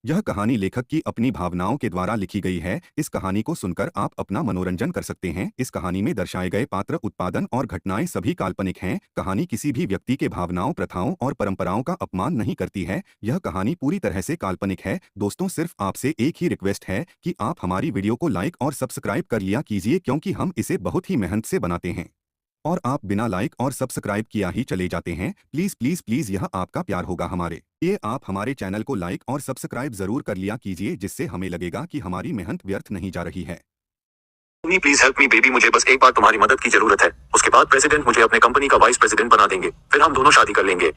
यह कहानी लेखक की अपनी भावनाओं के द्वारा लिखी गई है। इस कहानी को सुनकर आप अपना मनोरंजन कर सकते हैं। इस कहानी में दर्शाए गए पात्र, उत्पादन और घटनाएं सभी काल्पनिक हैं। कहानी किसी भी व्यक्ति के भावनाओं, प्रथाओं और परंपराओं का अपमान नहीं करती है। यह कहानी पूरी तरह से काल्पनिक है। दोस्तों, सिर्फ आपसे एक ही रिक्वेस्ट है कि आप हमारी वीडियो को लाइक और सब्सक्राइब कर लिया कीजिए, क्योंकि हम इसे बहुत ही मेहनत से बनाते हैं और आप बिना लाइक और सब्सक्राइब किया ही चले जाते हैं। प्लीज प्लीज प्लीज, यह आपका प्यार होगा हमारे लिए। आप हमारे चैनल को लाइक और सब्सक्राइब जरूर कर लिया कीजिए, जिससे हमें लगेगा कि हमारी मेहनत व्यर्थ नहीं जा रही है। प्लीज हेल्प मी बेबी, मुझे बस एक बार तुम्हारी मदद की जरूरत है। उसके बाद प्रेसिडेंट मुझे अपने कंपनी का वाइस प्रेसिडेंट बना देंगे, फिर हम दोनों शादी कर लेंगे।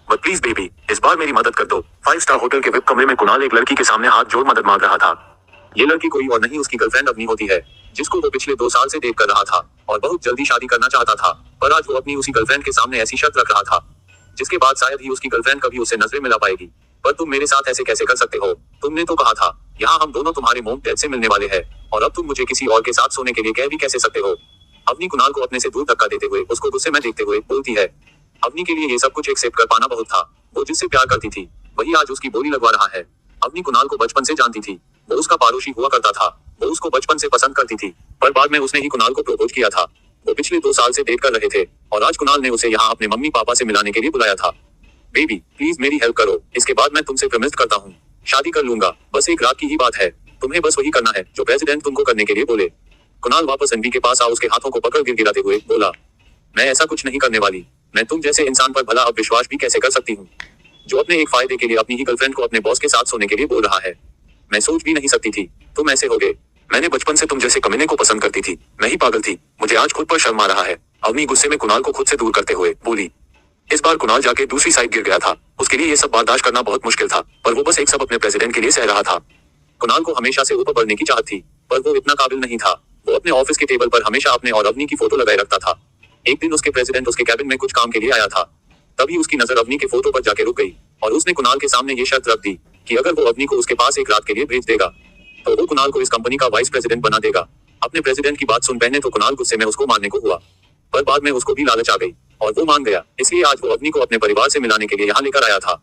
बट प्लीज बेबी, इस बार मेरी मदद कर दो। 5 स्टार होटल के विप कमरे में कुणाल एक लड़की के सामने हाथ जोड़ मदद मांग रहा था। ये लड़की कोई और नहीं, उसकी गर्लफ्रेंड अवनी होती है, जिसको वो पिछले 2 साल से डेट कर रहा था और बहुत जल्दी शादी करना चाहता था। पर आज वो अपनी उसी गर्लफ्रेंड के सामने ऐसी शर्त रख रहा था जिसके बाद शायद ही उसकी गर्लफ्रेंड कभी उसे नजरें मिला पाएगी। पर तुम मेरे साथ ऐसे कैसे कर सकते हो? तुमने तो कहा था यहाँ हम दोनों तुम्हारे मोम डेथ से मिलने वाले हैं, और अब तुम मुझे किसी और के साथ सोने के लिए कह भी कैसे सकते हो? अवनी कुणाल को अपने से दूर धक्का देते हुए उसको गुस्से में देखते हुए बोलती है। अवनी के लिए ये सब कुछ एक्सेप्ट कर पाना बहुत था। वो जिससे प्यार करती थी वही आज उसकी बोली लगवा रहा है। अवनी कुणाल को बचपन से जानती थी, वो उसका पाड़ोसी हुआ करता था, वो उसको बचपन से पसंद करती थी। पर बाद में उसने ही कुणाल को प्रपोज किया था। वो पिछले 2 साल से डेट कर रहे थे और आज कुणाल ने उसे यहाँ अपने मम्मी पापा से मिलाने के लिए बुलाया था। बेबी प्लीज मेरी हेल्प करो, इसके बाद मैं तुमसे प्रॉमिस करता हूँ शादी कर लूंगा। बस एक रात की ही बात है, तुम्हें बस वही करना है जो प्रेसिडेंट तुमको करने के लिए बोले। कुणाल वापस अनवी के पास आ उसके हाथों को पकड़ गिड़गिड़ाते हुए बोला, मैं ऐसा कुछ नहीं करने वाली। मैं तुम जैसे इंसान पर भला अब विश्वास भी कैसे कर सकती हूँ, जो अपने एक फायदे के लिए अपनी ही गर्लफ्रेंड को अपने बॉस के साथ सोने के लिए बोल रहा है। मैं सोच भी नहीं सकती थी तुम ऐसे होगे। मैंने बचपन से तुम जैसे कमीने को पसंद करती थी, मैं ही पागल थी। मुझे आज खुद पर शर्म आ रहा है। अवनी गुस्से में कुणाल को खुद से दूर करते हुए बोली। इस बार कुणाल जाके दूसरी साइड गिर गया था। उसके लिए ये सब बर्दाश्त करना बहुत मुश्किल था, पर वो बस एक सब अपने प्रेसिडेंट के लिए सह रहा था। कुणाल को हमेशा से ऊपर बढ़ने की चाहत थी, पर वो इतना काबिल नहीं था। वो अपने ऑफिस के टेबल पर हमेशा अपने और अवनी की फोटो लगाए रखता था। एक दिन उसके प्रेसिडेंट उसके कैबिन में कुछ काम के लिए आया था। तभी उसकी नजर अवनी के फोटो पर जाके रुक गई और उसने कुणाल के सामने ये शर्त रख दी कि अगर वो अवनी को उसके पास एक रात के लिए भेज देगा तो वो कुणाल को इस कंपनी का वाइस प्रेसिडेंट बना देगा। अपने प्रेसिडेंट की बात सुन पहले तो कुणाल गुस्से में उसको मारने को हुआ, पर बाद में उसको भी लालच आ गई और वो मान गया। इसलिए आज वो अवनी को अपने परिवार से मिलाने के लिए यहाँ लेकर आया था।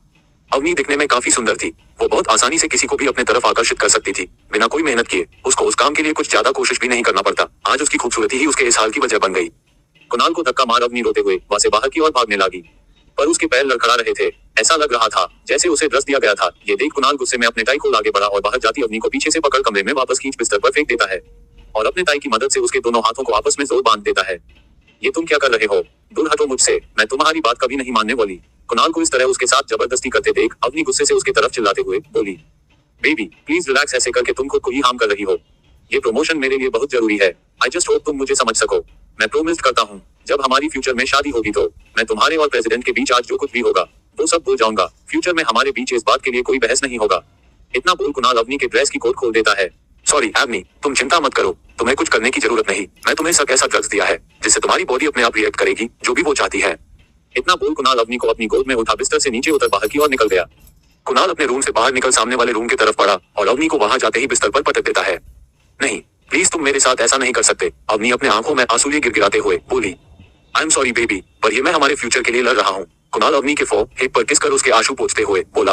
अवनी दिखने में काफी सुंदर थी। वो बहुत आसानी से किसी को भी अपने तरफ आकर्षित कर सकती थी, बिना कोई मेहनत किए। उसको उस काम के लिए कुछ ज्यादा कोशिश भी नहीं करना पड़ता। आज उसकी खूबसूरती ही उसके इस हाल की वजह बन गई। कुणाल को धक्का मार अवनी रोते हुए वहां से बाहर की ओर भागने लगी, पर उसके पैर लड़खड़ा रहे थे। ऐसा लग रहा था जैसे उसे ड्रस दिया गया था। ये देख कुणाल गुस्से में अपने टाई को आगे बढ़ा और बाहर जाती अवनी को पीछे से पकड़ कमरे में वापस खींच बिस्तर पर फेंक देता है और अपने टाई की मदद से उसके दोनों हाथों को आपस में जोर बांध देता है। ये तुम क्या कर रहे हो? दूर हटो मुझसे, मैं तुम्हारी बात कभी नहीं मानने वाली। कुणाल को इस तरह उसके साथ जबरदस्ती करते देख अवनी गुस्से से उसकी तरफ चिल्लाते हुए बोली, बेबी प्लीज रिलैक्स, ऐसे करके तुम खुद को ही हार्म कर रही हो। ये प्रमोशन मेरे लिए बहुत जरूरी है। आई जस्ट होप तुम मुझे समझ सको। मैं प्रोमिस करता हूँ जब हमारी फ्यूचर में शादी होगी तो मैं तुम्हारे और प्रेसिडेंट के बीच आज जो कुछ भी होगा वो सब भूल जाऊंगा। फ्यूचर में हमारे बीच इस बात के लिए कोई बहस नहीं होगा। इतना बोल कुणाल अवनी के ड्रेस की कोट खोल देता है। सॉरी एवनी, तुम चिंता मत करो, तुम्हें कुछ करने की जरूरत नहीं। मैं तुम्हें सब ऐसा ड्रग्स दिया है जिससे तुम्हारी बॉडी अपने आप रिएक्ट करेगी जो भी वो चाहती है। इतना बोल कुणाल अवनी को अपनी गोद में उठा बिस्तर से नीचे उतर बाहर की ओर निकल गया। कुणाल अपने रूम से बाहर निकल सामने वाले रूम की तरफ बढ़ा और अवनी को वहां जाते ही बिस्तर पर पटक देता है। नहीं प्लीज, तुम मेरे साथ ऐसा नहीं कर सकते। अवनी अपने आंखों में आंसू लिए गिड़गिड़ाते हुए बोली, आई एम सॉरी बेबी, पर ये मैं हमारे फ्यूचर के लिए लड़ रहा हूँ। कुणाल अवनी के फोरहेड पर किस कर उसके आंसू पोंछते हुए बोला,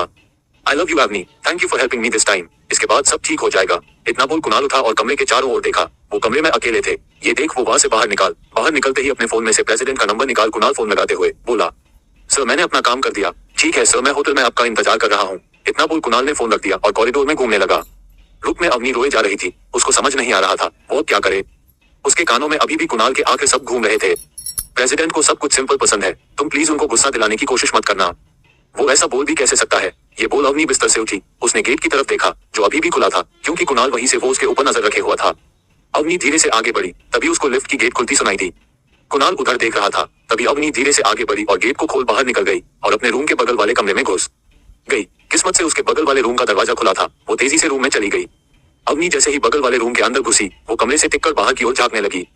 I love you Avni, thank you for helping me this time. इसके बाद सब ठीक हो जाएगा। इतना बोल कुणाल उठा और कमरे के चारों ओर देखा। वो कमरे में अकेले थे। ये देख वो वहां से बाहर निकलते ही अपने फोन में से प्रेसिडेंट का नंबर निकाल कुणाल फोन लगाते हुए बोला, सर मैंने अपना काम कर दिया। ठीक है सर, मैं होटल में आपका इंतजार कर रहा हूँ। इतना बोल कुणाल ने फोन रख दिया और कॉरिडोर में घूमने लगा। रूप में अवनी रोए जा रही थी। उसको समझ नहीं आ रहा था वो क्या करे। उसके कानों में अभी भी कुणाल के आंखें सब घूम रहे थे। प्रेसिडेंट को सब कुछ सिंपल पसंद है, तुम प्लीज उनको गुस्सा दिलाने की कोशिश मत करना। वो ऐसा बोल भी कैसे सकता है? ये बोल अवनी बिस्तर से उठी। उसने गेट की तरफ देखा जो अभी भी खुला था, क्योंकि कुणाल वहीं से वो उसके ऊपर नजर रखे हुआ था। अवनी धीरे से आगे बढ़ी, तभी उसको लिफ्ट की गेट खुलती सुनाई दी। कुणाल उधर देख रहा था, तभी अवनी धीरे से आगे बढ़ी और गेट को खोल बाहर निकल गई और अपने रूम के बगल वाले कमरे में घुस गई। किस्मत से उसके बगल वाले रूम का दरवाजा खुला था। वो तेजी से रूम में चली गई। अवनी जैसे ही बगल वाले रूम के अंदर घुसी, वो कमरे से टिककर बाहर की ओर झांकने लगी।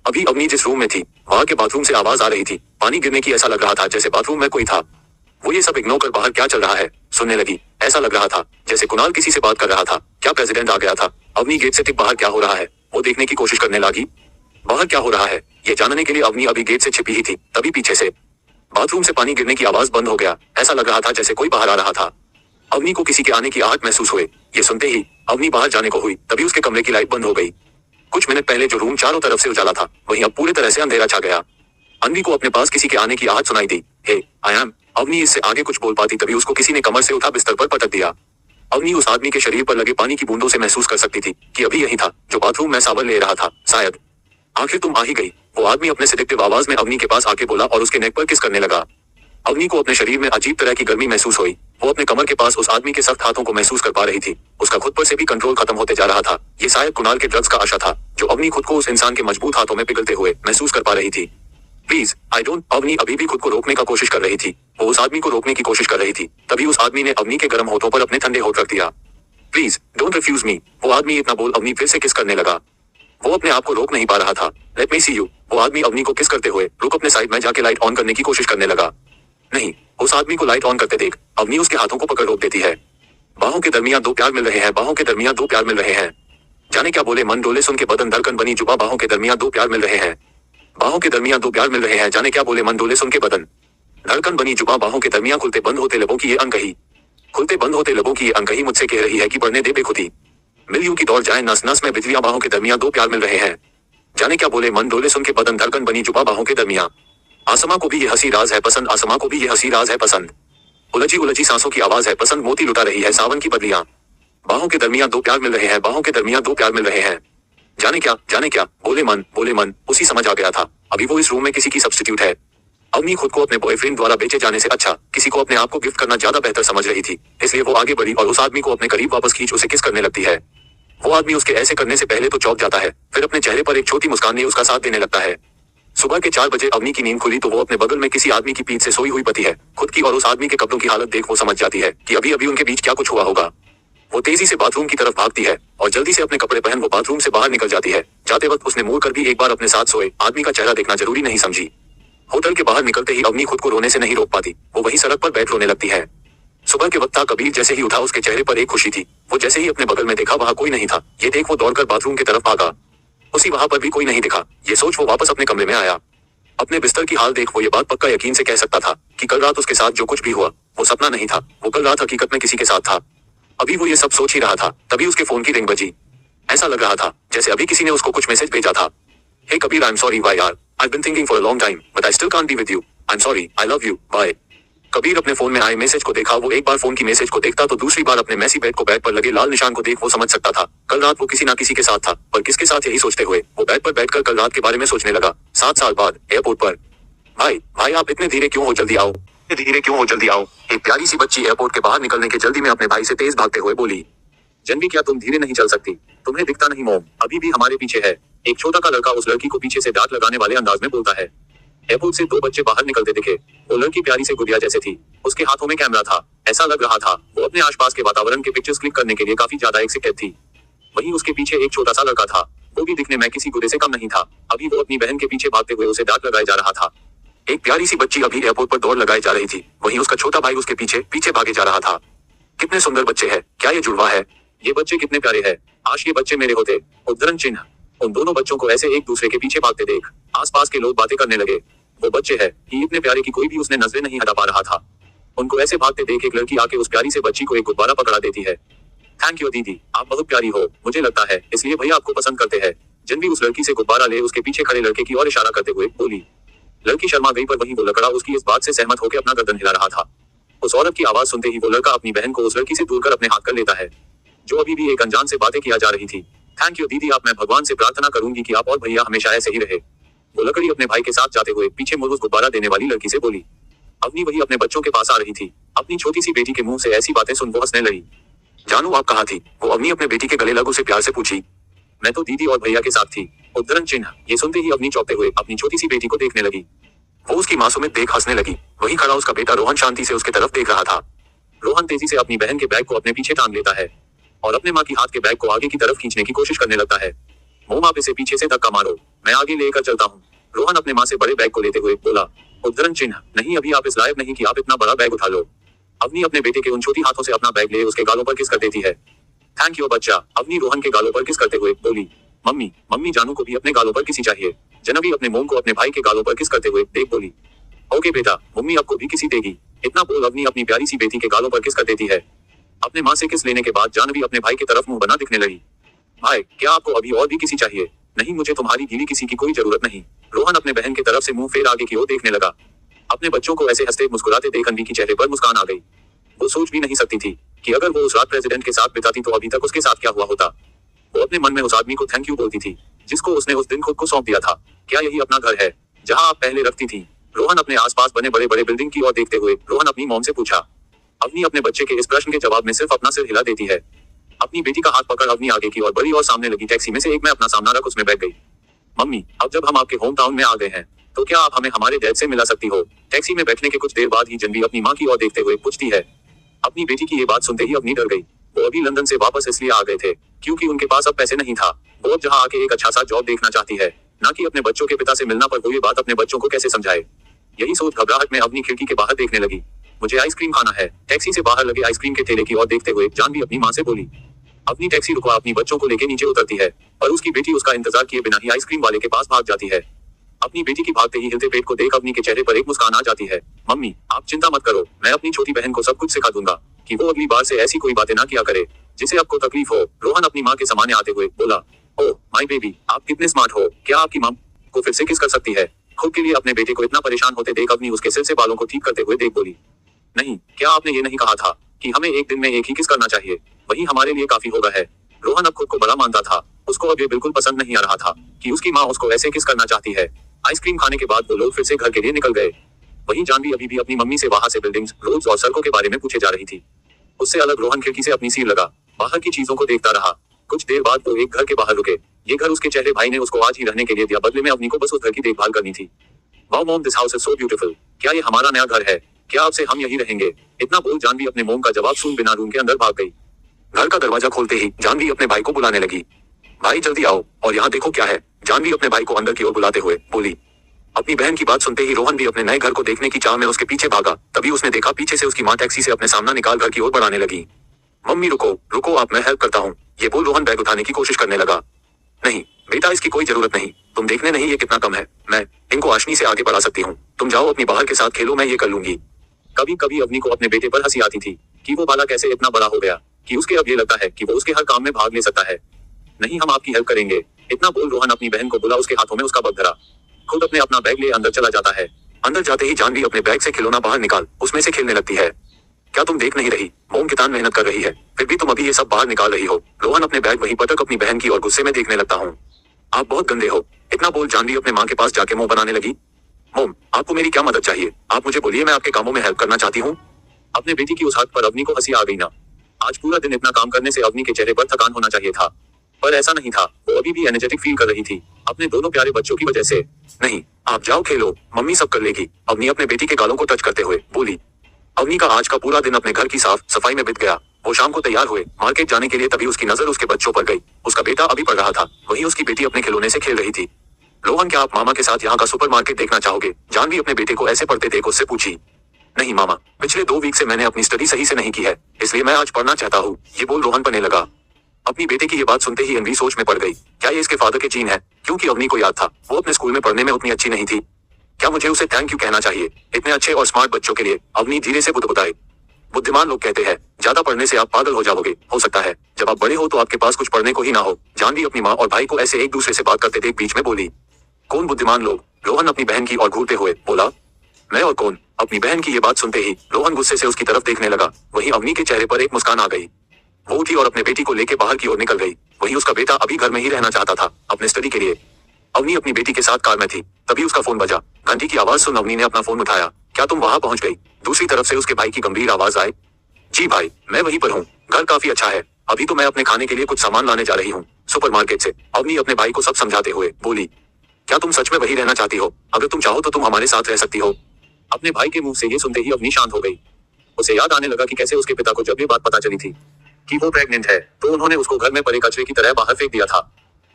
अभी अवनी जिस रूम में थी वहां के बाथरूम से आवाज आ रही थी, पानी गिरने की। ऐसा लग रहा था जैसे बाथरूम में कोई था। वो ये सब इग्नोर कर बाहर क्या चल रहा है सुनने लगी। ऐसा लग रहा था जैसे कुणाल किसी से बात कर रहा था। क्या प्रेसिडेंट आ गया था? अवनी गेट से टिक बाहर क्या हो रहा है वो देखने की कोशिश करने लगी। बाहर क्या हो रहा है ये जानने के लिए अवनी अभी गेट से छिपी ही थी, तभी पीछे से बाथरूम से पानी गिरने की आवाज बंद हो गया। ऐसा लग रहा था जैसे कोई बाहर आ रहा था। अवनी को किसी के आने की आहट महसूस हुए। ये सुनते ही अवनी बाहर जाने को हुई, तभी उसके कमरे की लाइट बंद हो गई। कुछ मिनट पहले जो रूम चारों तरफ से उजाला था, वहीं अब पूरी तरह से अंधेरा छा गया। अवनी को अपने पास किसी के आने की आहट सुनाई दी। हे आई एम। अवनी इससे आगे कुछ बोल पाती तभी उसको किसी ने कमर से उठा बिस्तर पर पटक दिया। अवनी उस आदमी के शरीर पर लगे पानी की बूंदों से महसूस कर सकती थी कि अभी यही था जो बाथरूम में सावर ले रहा था। शायद आखिर तुम आ ही गई, वो आदमी अपने सेडेक्टिव आवाज में अवनी के पास आके बोला और उसके नेक पर किस करने लगा। अवनी को अपने शरीर में अजीब तरह की गर्मी महसूस हुई। वो अपने कमर के पास उस आदमी के सख्त हाथों को महसूस कर पा रही थी। उसका खुद पर से भी कंट्रोल खत्म होते जा रहा था। ये शायद कुणाल के ड्रग्स का आशा था जो अवनी खुद को उस इंसान के मजबूत हाथों में पिघलते हुए महसूस कर पा रही थी। Please I don't. अवनी अभी भी खुद को रोकने का कोशिश कर रही थी। वो उस आदमी को रोकने की कोशिश कर रही थी, तभी उस आदमी ने अवनी के गर्म होठों पर अपने ठंडे होठ रख दिया। प्लीज डोंट रिफ्यूज मी। वो आदमी इतना बोल अवनी फिर से किस करने लगा। वो अपने आप को रोक नहीं पा रहा था। Let me see you. वो आदमी अवनी को किस करते हुए रुक अपने साइड में जाके लाइट ऑन करने की कोशिश करने लगा। नहीं, उस आदमी को लाइट ऑन करते देख अवनी उसके हाथों को पकड़ रोक देती है। बाहों के दरमियान दो प्यार मिल रहे हैं, बाहों के दरमियान दो प्यार मिल रहे हैं। जाने क्या बोले मन डोले सुन के बदन धड़कन बनी जुबा, बाहों के दरमियान दो प्यार मिल रहे हैं। बाहों के दरमियान दो प्यार मिल रहे हैं। जाने क्या बोले मन डोले सुन के बदन धड़कन बनी जुबा, बाहों के दरमियान खुलते बंद होते लबों की ये अनकही, खुलते बंद होते लबों की ये अनकही मुझसे कह रही है कि बढ़ने दे बेखुदी। मिल यूं की दौड़ जाए नस नस में बिजलियां, बाहों के दरमियान दो प्यार मिल रहे हैं। जाने क्या बोले मन डोले सुन के बदन धड़कन बनी जुबा, बाहों के दरमियां। आसमां को भी ये हंसी राज है पसंद, आसमां को भी ये हंसी राज है पसंद। उलझी उलझी सांसों की आवाज है पसंद, मोती लुटा रही है सावन की बदलियां। बाहों के दरमियान दो प्यार मिल रहे हैं, बाहों के दरमियान दो प्यार मिल रहे हैं। जाने क्या बोले मन उसी समझ आ गया था अभी वो इस रूम में किसी की सब्स्टिट्यूट है। अवनी खुद को अपने बॉयफ्रेंड द्वारा बेचे जाने से अच्छा किसी को अपने आप को गिफ्ट करना ज्यादा बेहतर समझ रही थी। इसलिए वो आगे बढ़ी और उस आदमी को अपने करीब वापस खींच उसे किस करने लगती है। वो आदमी उसके ऐसे करने से पहले तो चौंक जाता है, फिर अपने चेहरे पर एक छोटी मुस्कान ने उसका साथ देने लगता है। सुबह के 4 बजे अवनी की नींद खुली तो वो अपने बगल में किसी आदमी की पीठ से सोई हुई पति है। खुद की और उस आदमी के कपड़ों की हालत देख वो समझ जाती है कि अभी अभी उनके बीच क्या कुछ हुआ होगा। वो तेजी से बाथरूम की तरफ भागती है और जल्दी से अपने कपड़े पहन वो बाथरूम से बाहर निकल जाती है। जाते वक्त उसने मुड़ कर भी एक बार अपने साथ सोए आदमी का चेहरा देखना जरूरी नहीं समझी। होटल के बाहर निकलते ही अवनी खुद को रोने से नहीं रोक पाती। वो वही सड़क पर बैठ रोने लगती है। सुबह के वक्त था कबीर जैसे ही उठा उसके चेहरे पर एक खुशी थी। वो जैसे ही अपने बगल में देखा वहां कोई नहीं था। ये देख वो दौड़कर बाथरूम की तरफ भागा। उसी वहां पर भी कोई नहीं दिखा। ये सोच वो वापस अपने कमरे में आया। अपने बिस्तर की हाल देख वो ये बात पक्का यकीन से कह सकता था कि कल रात उसके साथ जो कुछ भी हुआ वो सपना नहीं था, वो कल रात हकीकत में किसी के साथ था। अभी वो ये सब सोच ही रहा था तभी उसके फोन की रिंग बजी। ऐसा लग रहा था जैसे अभी किसी ने उसको कुछ मैसेज भेजा था। Hey Kabir, I am sorry why यार, I have been thinking for a long time but I still can't be with you. I am sorry, I love you, bye. Kabir अपने फोन में आए मैसेज को देखा। वो एक बार फोन की मैसेज को देखता तो दूसरी बार अपने मैसी बेड को बेड पर लगे लाल निशान को देख वो समझ सकता था कल रात वो किसी ना किसी के साथ था, पर किसके साथ यही सोचते हुए वो बेड पर बैठकर कल रात के बारे में सोचने लगा। 7 साल बाद एयरपोर्ट पर। भाई आप इतने धीरे क्यों हो, जल्दी आओ, धीरे क्यों हो, जल्दी आओ। एक प्यारी सी बच्ची एयरपोर्ट के बाहर निकलने के जल्दी में अपने भाई से तेज भागते हुए बोली। जनवी, क्या तुम धीरे नहीं चल सकती? तुम्हें दिखता नहीं मॉम, अभी भी हमारे पीछे है। एक छोटा का लड़का उस लड़की को पीछे से डांट लगाने वाले अंदाज में बोलता है। एयरपोर्ट से 2 बच्चे बाहर निकलते दिखे। वो लड़की प्यारी से गुड़िया जैसे थी। उसके हाथों में कैमरा था। ऐसा लग रहा था वो अपने आसपास के वातावरण के पिक्चर्स क्लिक करने के लिए काफी ज्यादा एक्साइटेड थी। वहीं उसके पीछे एक छोटा सा लड़का था। वो भी दिखने में किसी गुड़े से कम नहीं था। अभी वो अपनी बहन के पीछे भागते हुए उसे डांट लगाए जा रहा था। एक प्यारी सी बच्ची अभी एयरपोर्ट पर दौड़ लगाई जा रही थी। वहीं उसका छोटा भाई उसके पीछे पीछे भागे जा रहा था। कितने सुंदर बच्चे हैं, क्या ये जुड़वा है? ये बच्चे कितने प्यारे हैं, आश ये बच्चे मेरे होते। उद्धरण चिन्ह। उन दोनों बच्चों को ऐसे एक दूसरे के पीछे भागते देख आसपास के लोग बातें करने लगे। वो बच्चे हैं कि इतने प्यारे कि कोई भी उसने नजरें नहीं हटा पा रहा था। उनको ऐसे भागते देख एक लड़की आके उस प्यारी से बच्ची को एक गुब्बारा पकड़ा देती है। थैंक यू दीदी, आप बहुत प्यारी हो, मुझे लगता है इसलिए भैया आपको पसंद करते हैं। जनवी उस लड़की से गुब्बारा ले उसके पीछे खड़े लड़के की ओर इशारा करते हुए बोली। लड़की शर्मा गई पर वहीं वो लड़का उसकी इस बात से सहमत होकर अपना गर्दन हिला रहा था। उस औरत की आवाज सुनते ही वो लड़का अपनी बहन को उस लड़की से दूर कर अपने हाथ कर लेता है जो अभी भी एक अनजान से बातें किया जा रही थी। थैंक यू दीदी, आप मैं भगवान से प्रार्थना करूंगी कि आप और भैया हमेशा ऐसे ही रहे। वो लकड़ी अपने भाई के साथ जाते हुए पीछे मुड़ उस गुब्बारा देने वाली लड़की से बोली। अवनी वही अपने बच्चों के पास आ रही थी। अपनी छोटी सी बेटी के मुंह से ऐसी बातें सुन वो हंसने लगी। जानू आप कहाँ थी? वो अवनी अपने बेटी के गले लग उसे प्यार से पूछी। मैं तो दीदी और भैया के साथ थी। उद्धरण चिन्ह। ये सुनते ही अवनी चौंकते हुए अपनी छोटी सी बेटी को देखने लगी। वो उसकी मासूमियत देख हंसने लगी। वहीं खड़ा उसका बेटा रोहन शांति से उसके तरफ देख रहा था। रोहन तेजी से अपनी बहन के बैग को अपने पीछे टांग लेता है और अपने माँ की हाथ के बैग को आगे की तरफ खींचने की कोशिश करने लगता है। मोम आप इसे पीछे से धक्का मारो, मैं आगे लेकर चलता हूँ। रोहन अपने माँ से बड़े बैग को लेते हुए बोला। उद्धरण चिन्ह। नहीं, अभी आप इस लायक नहीं कि आप इतना बड़ा बैग उठा लो। अवनी अपने बेटे के उन छोटी हाथों से अपना बैग ले उसके गालों पर किस कर देती है। थैंक यू बच्चा। अवनी रोहन के गालों पर किस करते हुए बोली। मम्मी जानू को भी अपने गालों पर किसी चाहिए। जनवी अपने मोम को अपने भाई के गालों पर किस करते हुए देख बोली। ओके बेटा, मम्मी आपको भी किसी देगी। इतना बोल अवनी अपनी प्यारी सी बेटी के गालों पर किस कर देती है। अपने माँ से किस लेने के बाद जानवी अपने भाई की तरफ मुंह बना दिखने लगी। भाई, क्या आपको अभी और भी किसी चाहिए? नहीं, मुझे तुम्हारी गीली किसी की कोई जरूरत नहीं। रोहन अपने बहन की तरफ से मुंह फेर आगे की ओर देखने लगा। अपने बच्चों को ऐसे हंसते मुस्कुराते देख अन्वी के चेहरे पर मुस्कान आ गई। वो सोच भी नहीं सकती थी कि अगर वो उस रात प्रेसिडेंट के साथ बिताती तो अभी तक उसके साथ क्या हुआ होता। वो अपने मन में उस आदमी को थैंक यू बोलती थी जिसको उसने उस दिन खुद को सौंप दिया था। क्या यही अपना घर है जहां आप पहले रखती थी? रोहन अपने आसपास बने बड़े बड़े बिल्डिंग की ओर देखते हुए रोहन अपनी मॉम से पूछा। अवनी अपने बच्चे के इस प्रश्न के जवाब में सिर्फ अपना सिर हिला देती है। अपनी बेटी का हाथ पकड़ अवनी आगे की ओर बढ़ी और सामने लगी टैक्सी में से एक में अपना सामना रख उसमें बैठ गई। मम्मी, अब जब हम आपके होम टाउन में आ गए हैं तो क्या आप हमें हमारे डैड से मिला सकती हो? टैक्सी में बैठने के कुछ देर बाद ही जानवी अपनी माँ की ओर देखते हुए पूछती है। अपनी बेटी की ये बात सुनते ही अवनी डर गई। वो अभी लंदन से वापस इसलिए आ गए थे क्योंकि उनके पास अब पैसे नहीं था। वो अब जहाँ आके एक अच्छा सा जॉब देखना चाहती है, ना कि अपने बच्चों के पिता से मिलना। पर वो ये बात अपने बच्चों को कैसे समझाए? यही सोच घबराहट में अवनी खिड़की के बाहर देखने लगी। मुझे आइसक्रीम खाना है। टैक्सी से बाहर लगे आइसक्रीम के ठेले की ओर देखते हुए जानवी अपनी माँ से बोली। अपनी टैक्सी रुकवा अपनी बच्चों को लेके नीचे उतरती है और उसकी बेटी उसका इंतजार किए बिना ही आइसक्रीम वाले के पास भाग जाती है। अपनी बेटी की भागते ही हिलते पेट को देख अवनी के चेहरे पर एक मुस्कान आ जाती है। मम्मी, आप चिंता मत करो, मैं अपनी छोटी बहन को सब कुछ सिखा दूंगा कि वो अगली बार से ऐसी कोई बातें ना किया करे जिसे आपको तकलीफ हो। रोहन अपनी माँ के सामने आते हुए बोला। ओह माय बेबी, आप कितने स्मार्ट हो। क्या आपकी माँ को फिर से किस कर सकती है? खुद के लिए अपने बेटे को इतना परेशान होते देख अवनी उसके सिर से बालों को ठीक करते हुए देख बोली। नहीं, क्या आपने ये नहीं कहा था कि हमें एक दिन में एक ही किस करना चाहिए? वही हमारे लिए काफी होगा है। रोहन अब खुद को बड़ा मानता था। उसको अब ये बिल्कुल पसंद नहीं आ रहा था कि उसकी माँ उसको ऐसे किस करना चाहती है। आइसक्रीम खाने के बाद वो लोग फिर से घर के लिए निकल गए। वहीं जानवी अभी भी अपनी मम्मी से वहां से बिल्डिंग्स, रोड्स और सड़कों के बारे में पूछे जा रही थी। उससे अलग रोहन खिड़की से अपनी सीट लगा बाहर की चीजों को देखता रहा। कुछ देर बाद वो एक घर के बाहर रुके। ये घर उसके चेहरे भाई ने उसको आज ही रहने के लिए दिया, बदले में अपनी को बस उस घर की देखभाल करनी थी। Wow mom, this house is so beautiful. क्या ये हमारा नया घर है? क्या अब से हम यही रहेंगे? इतना बोल जानवी अपने मोम का जवाब सुन बिना रूम के अंदर भाग गई। घर का दरवाजा खोलते ही जानवी अपने भाई को बुलाने लगी। भाई जल्दी आओ और यहाँ देखो क्या है। जानवी अपने भाई को अंदर की ओर बुलाते हुए बोली। अपनी बहन की बात सुनते ही रोहन भी अपने नए घर को देखने की चाह में उसके पीछे भागा। तभी उसने देखा पीछे से उसकी माँ टैक्सी से अपने सामना निकाल घर की ओर बढ़ाने लगी। मम्मी रुको रुको, आप, मैं हेल्प करता हूँ। ये बोल रोहन बैग उठाने की कोशिश करने लगा। नहीं बेटा, इसकी कोई जरूरत नहीं। तुम देखने नहीं ये कितना कम है। मैं इनको आशनी से आगे बढ़ा सकती हूँ। तुम जाओ अपनी बाहर के साथ खेलो, मैं ये कर लूंगी। कभी कभी अवनी को अपने बेटे पर हंसी आती थी कि वो बाला कैसे इतना बड़ा हो गया कि उसके अब ये लगता है कि वो उसके हर काम में भाग ले सकता है। नहीं, हम आपकी हेल्प करेंगे। इतना बोल रोहन अपनी बहन को बुला उसके हाथों में उसका बग धरा। खुद अपने अपना बैग ले अंदर चला जाता है। अंदर जाते ही जानवी अपने बैग से खिलौना बाहर निकाल उसमें से खेलने लगती है। क्या तुम देख नहीं रही मोम कितना मेहनत कर रही है, फिर भी तुम अभी ये सब बाहर निकाल रही हो? रोहन अपने बैग वहीं पटक अपनी बहन की और गुस्से में देखने लगता हूँ। आप बहुत गंदे हो। इतना बोल जानवी अपने माँ के पास जाके मुंह बनाने लगी। मोम, आपको मेरी क्या मदद चाहिए? आप मुझे बोलिए, मैं आपके कामों में हेल्प करना चाहती हूँ। अपने बेटी की उस हद पर अवनी को हंसी आ गई ना। आज पूरा दिन इतना काम करने से अवनी के चेहरे पर थकान होना चाहिए था, पर ऐसा नहीं था। वो अभी भी एनर्जेटिक फील कर रही थी अपने दोनों प्यारे बच्चों की वजह से। नहीं, आप जाओ खेलो, मम्मी सब कर लेगी। अवनी अपने बेटी के गालों को टच करते हुए बोली। अवनी का आज का पूरा दिन अपने घर की साफ सफाई में बीत गया। वो शाम को तैयार हुए मार्केट जाने के लिए, तभी उसकी नजर उसके बच्चों पर गई। उसका बेटा अभी पढ़ रहा था, वहीं उसकी बेटी अपने खिलौने से खेल रही थी। रोहन, क्या आप मामा के साथ यहाँ का सुपरमार्केट देखना चाहोगे? जानवी अपने बेटे को ऐसे पढ़ते देख उससे पूछी। नहीं मामा, पिछले 2 वीक से मैंने अपनी स्टडी सही से नहीं की है, इसलिए मैं आज पढ़ना चाहता हूँ। ये बोल रोहन पढ़ने लगा। अपनी बेटे की ये बात सुनते ही अन्वी सोच में पड़ गई। क्या ये इसके फादर के जीन है? क्योंकि अवनी को याद था वो अपने स्कूल में पढ़ने में उतनी अच्छी नहीं थी। क्या मुझे उसे थैंक यू कहना चाहिए इतने अच्छे और स्मार्ट बच्चों के लिए? अवनी धीरे से बुदबुदाई। बुद्धिमान लोग कहते हैं ज्यादा पढ़ने से आप पागल हो जाओगे। हो सकता है जब आप बड़े हो तो आपके पास कुछ पढ़ने को ही ना हो। जानवी अपनी माँ और भाई को ऐसे एक दूसरे से बात करते देख बीच में बोली। कौन बुद्धिमान लोग? रोहन अपनी बहन की ओर घूरते हुए बोला। मैं और कौन? अपनी बहन की ये बात सुनते ही रोहन गुस्से से उसकी तरफ देखने लगा। वहीं अवनी के चेहरे पर एक मुस्कान आ गई। वो उठी और अपने बेटी को लेके बाहर की ओर निकल गई। वहीं उसका बेटा अभी घर में ही रहना चाहता था अपने स्टडी के लिए। अवनी अपनी बेटी के साथ कार में थी, तभी उसका फोन बजा। घंटी की आवाज सुन अवनी ने अपना फोन उठाया। क्या तुम वहां पहुंच गई? दूसरी तरफ से उसके भाई की गंभीर आवाज आई। जी भाई, मैं वहीं पर हूँ। घर काफी अच्छा है। अभी तो मैं अपने खाने के लिए कुछ सामान लाने जा रही हूँ सुपरमार्केट से। अवनी अपने भाई को सब समझाते हुए बोली। क्या तुम सच में वही रहना चाहती हो? अगर तुम चाहो तो तुम हमारे साथ रह सकती हो। अपने भाई के मुंह से ये सुनते ही अवनी शांत हो गई। उसे याद आने लगा कि कैसे उसके पिता को जब ये बात पता चली थी कि वो प्रेग्नेंट है तो उन्होंने उसको घर में पड़े कचरे की तरह बाहर फेंक दिया था,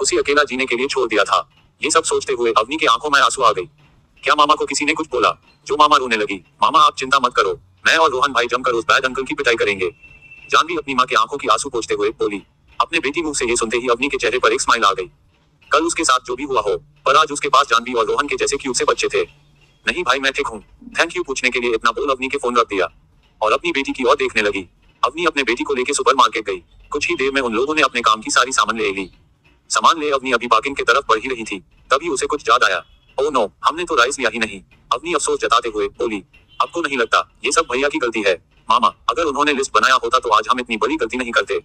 उसे अकेला जीने के लिए छोड़ दिया था। ये सब सोचते हुए अवनी की आंखों में आंसू आ गई। क्या मामा को किसी ने कुछ बोला? जो मामा रोने लगी। मामा आप चिंता मत करो, मैं और रोहन भाई जमकर उस बैड अंकल की पिटाई करेंगे। जानवी अपनी माँ की आंखों की आंसू पोंछते हुए बोली। अपने बेटी मुंह से ये सुनते ही अवनी के चेहरे पर एक स्माइल आ गई। कल उसके साथ जो भी हुआ हो, पर आज उसके पास जानवी और रोहन के जैसे क्यूट से बच्चे थे। नहीं भाई, मैं ठीक हूँ, थैंक यू पूछने के लिए इतना बोल अवनी के फोन रख दिया और अपनी बेटी की ओर देखने लगी। अवनी अपने बेटी को लेके सुपरमार्केट गई। कुछ ही देर में उन लोगों ने अपने काम की सारी सामान ले ली। सामान ले अवनी अभी पार्किंग की तरफ बढ़ ही रही थी, तभी उसे कुछ याद आया। ओह नो, हमने तो राइस लिया ही नहीं। अवनी अफसोस जताते हुए बोली, आपको नहीं लगता ये सब भैया की गलती है? मामा, अगर उन्होंने लिस्ट बनाया होता तो आज हम इतनी बड़ी गलती नहीं करते।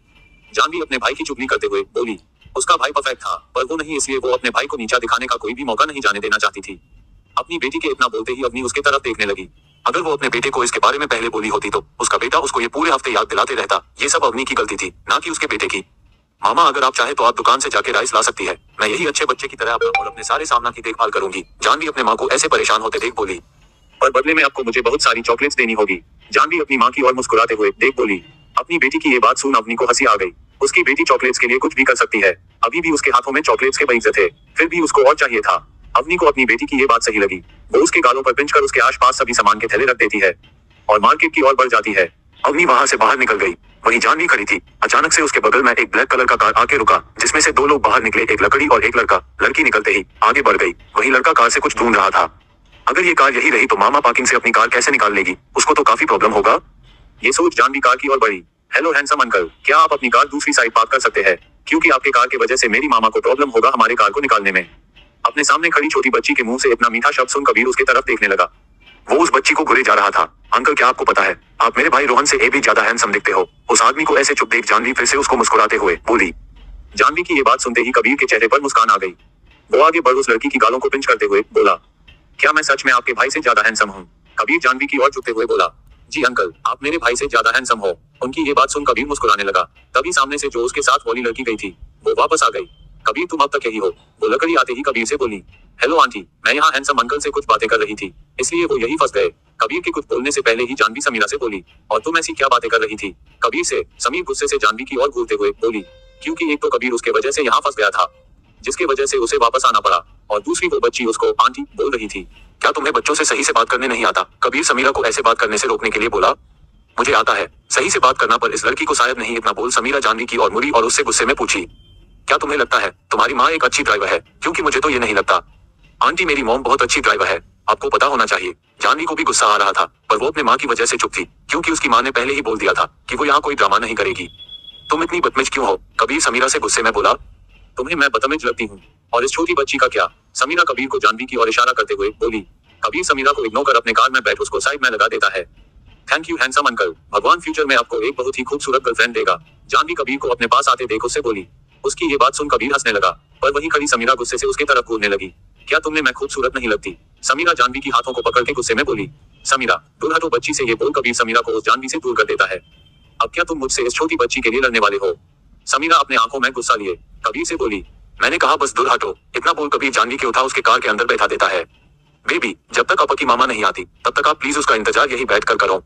जानवी अपने भाई की चुगली करते हुए बोली, उसका भाई परफेक्ट था, पर वो नहीं, इसलिए वो अपने भाई को नीचा दिखाने का कोई भी मौका नहीं जाने देना चाहती थी। अपनी बेटी के इतना बोलते ही अवनी उसके तरफ देखने लगी। अगर वो अपने बेटे को इसके बारे में पहले बोली होती तो उसका बेटा उसको ये पूरे हफ्ते याद दिलाते रहता। ये सब अवनी की गलती थी, ना कि उसके बेटे की। मामा, अगर आप चाहे तो आप दुकान से जाके राइस ला सकती है। मैं यही अच्छे बच्चे की तरह अपना और अपने सारे सामना की देखभाल करूंगी। जानवी अपने माँ को ऐसे परेशान होते देख बोली, पर बदले में आपको मुझे बहुत सारी चॉकलेट्स देनी होगी। जानवी अपनी माँ की ओर मुस्कुराते हुए देख बोली। अपनी बेटी की ये बात सुन अवनी को हंसी आ गई। उसकी बेटी चॉकलेट्स के लिए कुछ भी कर सकती है। अभी भी उसके हाथों में चॉकलेट्स के पैसे थे, फिर भी उसको और चाहिए था। अवनी को अपनी बेटी की ये बात सही लगी। वो उसके गालों पर पिंच कर उसके आसपास सभी सामान के थैले रख देती है और मार्केट की ओर बढ़ जाती है। अवनी वहां से बाहर निकल गई। वहीं जानवी खड़ी थी। अचानक से उसके बगल में एक ब्लैक कलर का कार आके रुका, जिसमें से दो लोग बाहर निकले, एक लकड़ी और एक लड़का। लड़की निकलते ही आगे बढ़ गई। वहीं लड़का कार से कुछ ढूंढ रहा था। अगर ये कार यही रही तो मामा पार्किंग से अपनी कार कैसे निकाल लेगी? उसको तो काफी प्रॉब्लम होगा। ये सोच जानवी कार की ओर बढ़ी। हेलो हैंडसम अंकल, क्या आप अपनी कार दूसरी साइड पार्क कर सकते हैं? क्योंकि आपके कार की वजह से मेरी मामा को प्रॉब्लम होगा हमारे कार को निकालने में। अपने सामने खड़ी छोटी बच्ची के मुंह से इतना मीठा शब्द सुन कबीर उसके तरफ देखने लगा। वो उस बच्ची को घुरे जा रहा था। अंकल, क्या आपको पता है आप मेरे भाई रोहन से ए भी ज्यादा हैंडसम दिखते हो? उस आदमी को ऐसे चुप देख जानवी फिर से उसको मुस्कुराते हुए बोली। जानवी की ये बात सुनते ही कबीर के चेहरे पर मुस्कान आ गई। वो आगे बढ़ उस लड़की की गालों को पिंच करते हुए बोला, क्या मैं सच में आपके भाई से ज्यादा हैंडसम हूँ? कबीर जानवी की ओर झुकते हुए बोला, जी अंकल, आप मेरे भाई से ज्यादा हैंडसम हो। उनकी ये बात सुन कबीर मुस्कुराने लगा। तभी सामने से जो उसके साथ वाली लड़की गई थी वो वापस आ गई। कबीर, तुम अब तक यही हो? वो लकड़ी आते ही कबीर से बोली, हेलो आंटी, मैं यहाँ हैंडसम अंकल से कुछ बातें कर रही थी, इसलिए वो यही फंस गए। कबीर के कुछ बोलने से पहले ही जानवी समीरा से बोली, और तुम ऐसी क्या बातें कर रही थी? कबीर से समीर गुस्से से जानवी की ओर घूरते हुए बोली, क्योंकि एक तो कबीर उसके वजह से यहाँ फंस गया था, जिसके वजह से उसे वापस आना पड़ा, और दूसरी वो बच्ची उसको आंटी बोल रही थी। क्या तुम्हें बच्चों से सही से बात करने नहीं आता? कबीर समीरा को ऐसे बात करने से रोकने के लिए बोला, मुझे आता है सही से बात करना, पर इस लड़की को शायद नहीं इतना बोल। समीरा जानवी की ओर मुड़ी और उससे गुस्से में पूछी, क्या तुम्हें लगता है तुम्हारी माँ एक अच्छी ड्राइवर है? क्योंकि मुझे तो ये नहीं लगता। आंटी, मेरी मॉम बहुत अच्छी ड्राइवर है, आपको पता होना चाहिए। जानवी को भी गुस्सा आ रहा था, पर वो अपने माँ की वजह से चुप थी, क्योंकि उसकी माँ ने पहले ही बोल दिया था कि वो यहाँ कोई ड्रामा नहीं करेगी। तुम इतनी बदतमीज क्यों हो? कबीर समीरा से गुस्से में बोला। तुम्हें मैं बदतमीज लगती हूँ? और इस छोटी बच्ची का क्या? समीरा कबीर को जानवी की ओर इशारा करते हुए बोली। कबीर समीरा को इग्नोर कर अपने कार में बैठ उसको साइड में लगा देता है। थैंक यू हैंडसम अंकल, भगवान फ्यूचर में आपको एक बहुत ही खूबसूरत गर्लफ्रेंड देगा। जानवी कबीर को अपने पास आते देख उससे बोली। उसकी ये बात सुन कबीर हंसने लगा, पर वहीं खड़ी समीरा गुस्से से उसके तरफ घूरने लगी। क्या तुमने मैं खूबसूरत नहीं लगती? समीरा जानवी की हाथों को पकड़ के गुस्से में बोली। समीरा, दूर हटो बच्ची से, ये बोल कबीर समीरा को उस जानवी से दूर कर देता है। अब क्या तुम मुझसे इस छोटी बच्ची के लिए लड़ने वाले हो? समीरा अपने आंखों में गुस्सा लिए कबीर से बोली, मैंने कहा बस दूर हटो। इतना बोल कबीर जानवी के उठा उसके कार के अंदर बैठा देता है। बेबी, जब तक आपकी मामा नहीं आती तब तक आप प्लीज उसका इंतजार यही बैठ कर करो।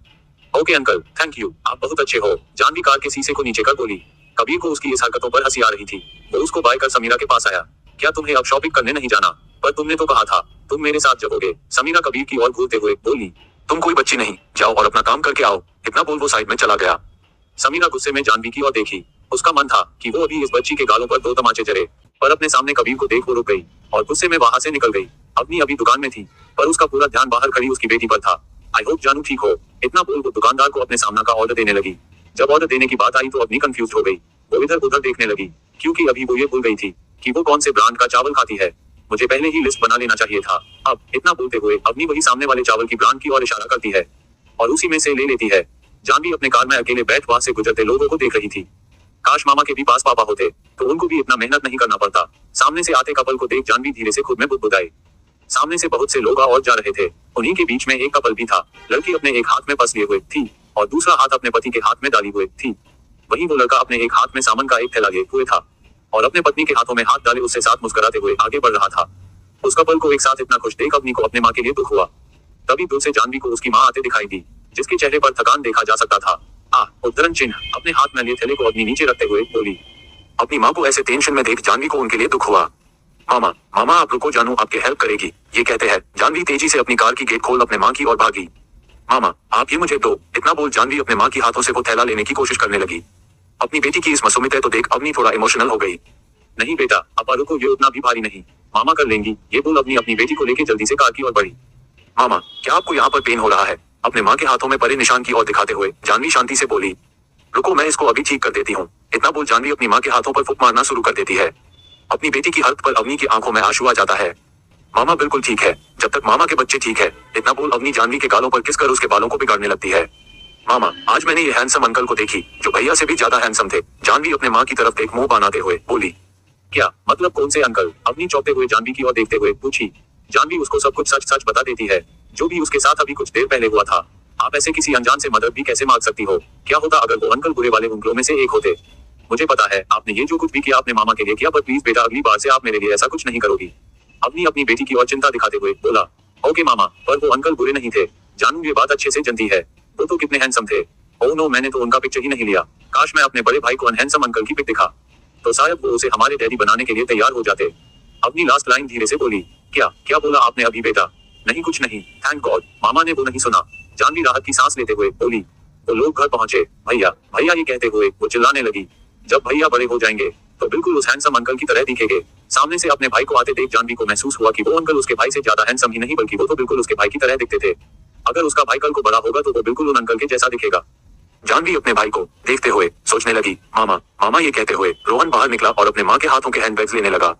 ओके अंकल, थैंक यू, आप बहुत अच्छे हो। जानवी कार के शीशे को नीचे कर बोली। कबीर को उसकी इस हरकतों पर हंसी आ रही थी। वो उसको बाय कर समीरा के पास आया। क्या तुम्हें अब शॉपिंग करने नहीं जाना? पर तुमने तो कहा था तुम मेरे साथ जाओगे। समीरा कबीर की ओर घूरते हुए बोली, तुम कोई बच्ची नहीं, जाओ और अपना काम करके आओ। इतना बोल वो साइड में चला गया। समीरा गुस्से में जानवी की ओर देखी। उसका मन था कि वो अभी इस बच्ची के गालों पर दो तमाचे जरे, पर अपने सामने कबीर को देख वो रुक गई और गुस्से में वहां से निकल गई। अपनी अभी दुकान में थी, पर उसका पूरा ध्यान बाहर खड़ी उसकी बेटी पर था। आई होप जानू ठीक हो। इतना बोल वो दुकानदार को अपने सामना का ऑर्डर देने लगी। जब ऑर्डर देने की बात आई तो अपनी कंफ्यूज हो गई। वो इधर उधर देखने लगी, क्योंकि अभी वो ये भूल गई थी कि वो कौन से ब्रांड का चावल खाती है। मुझे पहले ही लिस्ट बना लेना चाहिए था। अब इतना बोलते हुए अपनी वही सामने वाले चावल की ब्रांड की ओर इशारा करती है और उसी में से ले लेती है। जानवी अपने कार में अकेले बैठ वहां से गुजरते लोगों को देख रही थी। काश मामा के भी पास पापा होते तो उनको भी इतना मेहनत नहीं करना पड़ता। सामने से आते कपल को देख जानवी धीरे से खुद में बुदबुदाई। सामने से बहुत से लोग आ और जा रहे थे। उन्हीं के बीच में एक कपल भी था। लड़की अपने एक हाथ में पर्स लिए हुए थी और दूसरा हाथ अपने पति के हाथ में डाली हुए थी। वहीं वो लड़का अपने एक हाथ में सामान का एक थैला लिए हुए था और अपने पत्नी के हाथों में हाथ डाले उससे साथ मुस्कुराते हुए आगे बढ़ रहा था। उस कपल को एक साथ इतना खुश देख अपनी को अपने माँ के लिए दुख हुआ। तभी दूर से जानवी को उसकी माँ आते दिखाई दी, जिसके चेहरे पर थकान देखा जा सकता था। उद्धरण चिन्ह अपने हाथ में लिए थैले को अपनी नीचे रखते हुए बोली। अपनी माँ को ऐसे टेंशन में देख जानवी को उनके लिए दुख हुआ। मामा, मामा आप रुको, जानू आपके हेल्प करेगी। ये कहते हैं जानवी तेजी से अपनी कार की गेट खोल अपने माँ की ओर भागी। मामा, आप ये मुझे दो। इतना बोल जानवी अपने माँ की हाथों से वो थैला लेने की कोशिश करने लगी। अपनी बेटी की इस मासूमियत तो देख अपनी थोड़ा इमोशनल हो गई। नहीं बेटा, अपा रुको, ये उतना भी भारी नहीं, मामा कर लेंगी। ये बोल अपनी बेटी को लेकर जल्दी से कार की ओर बढ़ी। मामा, क्या आपको यहाँ पर पेन हो रहा है? अपने माँ के हाथों में परे निशान की ओर दिखाते हुए जानवी शांति से बोली। रुको, मैं इसको अभी ठीक कर देती हूँ। इतना बोल जानवी अपनी माँ के हाथों पर फूंक मारना शुरू कर देती है। अपनी बेटी की हरकत पर अवनी की आंखों में आंसू आ जाता है। मामा बिल्कुल ठीक है, जब तक मामा के बच्चे ठीक है। इतना बोल अवनी जानवी के गालों पर किस कर उसके बालों को बिगाड़ने लगती है। मामा, आज मैंने ये हैंडसम अंकल को देखी जो भैया से भी ज्यादा हैंडसम थे। जानवी अपने माँ की तरफ देख मुंह बनाते हुए बोली, क्या मतलब, कौन से अंकल? अवनी चौंकते हुए जानवी की ओर देखते हुए पूछी। जानवी उसको सब कुछ सच सच बता देती है, जो भी उसके साथ अभी कुछ देर पहले हुआ था। आप ऐसे किसी अनजान से मदद भी कैसे मांग सकती हो? क्या होता अगर वो अंकल बुरे वाले अंकलों में से एक होते? मुझे पता है आपने ये जो कुछ भी किया अपने मामा के लिए किया, पर प्लीज बेटा अगली बार से आप मेरे लिए ऐसा कुछ नहीं करोगी। अवनी अपनी बेटी की ओर चिंता दिखाते हुए बोला, ओके मामा, पर वो अंकल बुरे नहीं थे। जानू ये बात अच्छे से जानती है। वो तो कितने हैंडसम थे। ओह नो, मैंने तो उनका पिक्चर ही नहीं लिया। काश मैं अपने बड़े भाई को अनहैंडसम अंकल की पिक दिखा, तो शायद वो उसे हमारे डैडी बनाने के लिए तैयार हो जाते। अपनी लास्ट लाइन धीरे से बोली। क्या क्या बोला आपने अभी बेटा? नहीं कुछ नहीं, थैंक गॉड। मामा ने वो नहीं सुना। जानवी राहत की सांस लेते हुए बोली। वो लोग घर पहुंचे। भैया भैया ये कहते हुए वो चिल्लाने लगी, जब भैया बड़े हो जाएंगे तो बिल्कुल उस हैंडसम अंकल की तरह दिखेंगे। सामने से अपने भाई को आते देख जानवी को महसूस हुआ कि वो अंकल उसके भाई से ज्यादा हैंडसम ही नहीं बल्कि वो तो बिल्कुल उसके भाई की तरह दिखते थे। अगर उसका भाई कल को बड़ा होगा तो वो बिल्कुल उन अंकल के जैसा दिखेगा। जानवी अपने भाई को देखते हुए सोचने लगी। मामा मामा ये कहते हुए रोहन बाहर निकला और अपने माँ के हाथों के हैंडबैग्स लेने लगा।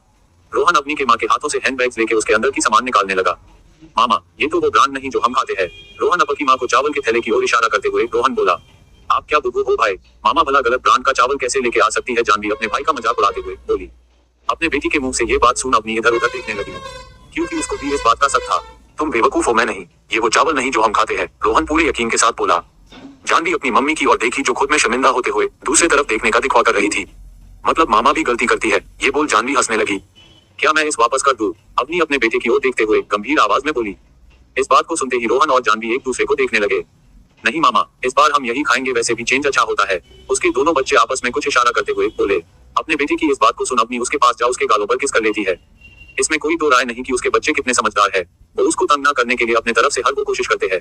रोहन अपनी के माँ के हाथों से हैंडबैग्स लेके उसके अंदर की सामान निकालने लगा। मामा ये तो वो ब्रांड नहीं जो हम खाते हैं। रोहन अपनी माँ को चावल के थैले की ओर इशारा करते हुए रोहन बोला, आप क्या बुद्धू हो भाई? मामा भला गलत ब्रांड का चावल कैसे लेके आ सकती है? जानवी अपने भाई का मजाक उड़ाते हुए बोली। अपने बेटी के मुंह से ये बात सुन अपनी इधर उधर देखने लगी, क्योंकि उसको भी इस बात का शक था। तुम बेवकूफ हो, मैं नहीं, ये वो चावल नहीं जो हम खाते हैं, रोहन पूरे यकीन के साथ बोला। जानवी अपनी मम्मी की ओर देखी जो खुद में शर्मिंदा होते हुए दूसरी तरफ देखने का दिखवा कर रही थी। मतलब मामा भी गलती करती है, ये बोल जानवी हंसने लगी। क्या मैं इस वापस कर दूं? अवनी अपने बेटे की ओर देखते हुए गंभीर आवाज में बोली। इस बात को सुनते ही रोहन और जानवी एक दूसरे को देखने लगे। नहीं मामा, इस बार हम यही खाएंगे, वैसे भी चेंज अच्छा होता है। उसके दोनों बच्चे आपस में कुछ इशारा करते हुए बोले। अपने बेटे की इस बात को सुन अवनी उसके पास जा उसके गालों पर किस कर लेती है। इसमें कोई दो राय नहीं कि उसके बच्चे कितने समझदार है। वो उसको तंग ना करने के लिए अपने तरफ से हर वो कोशिश करते हैं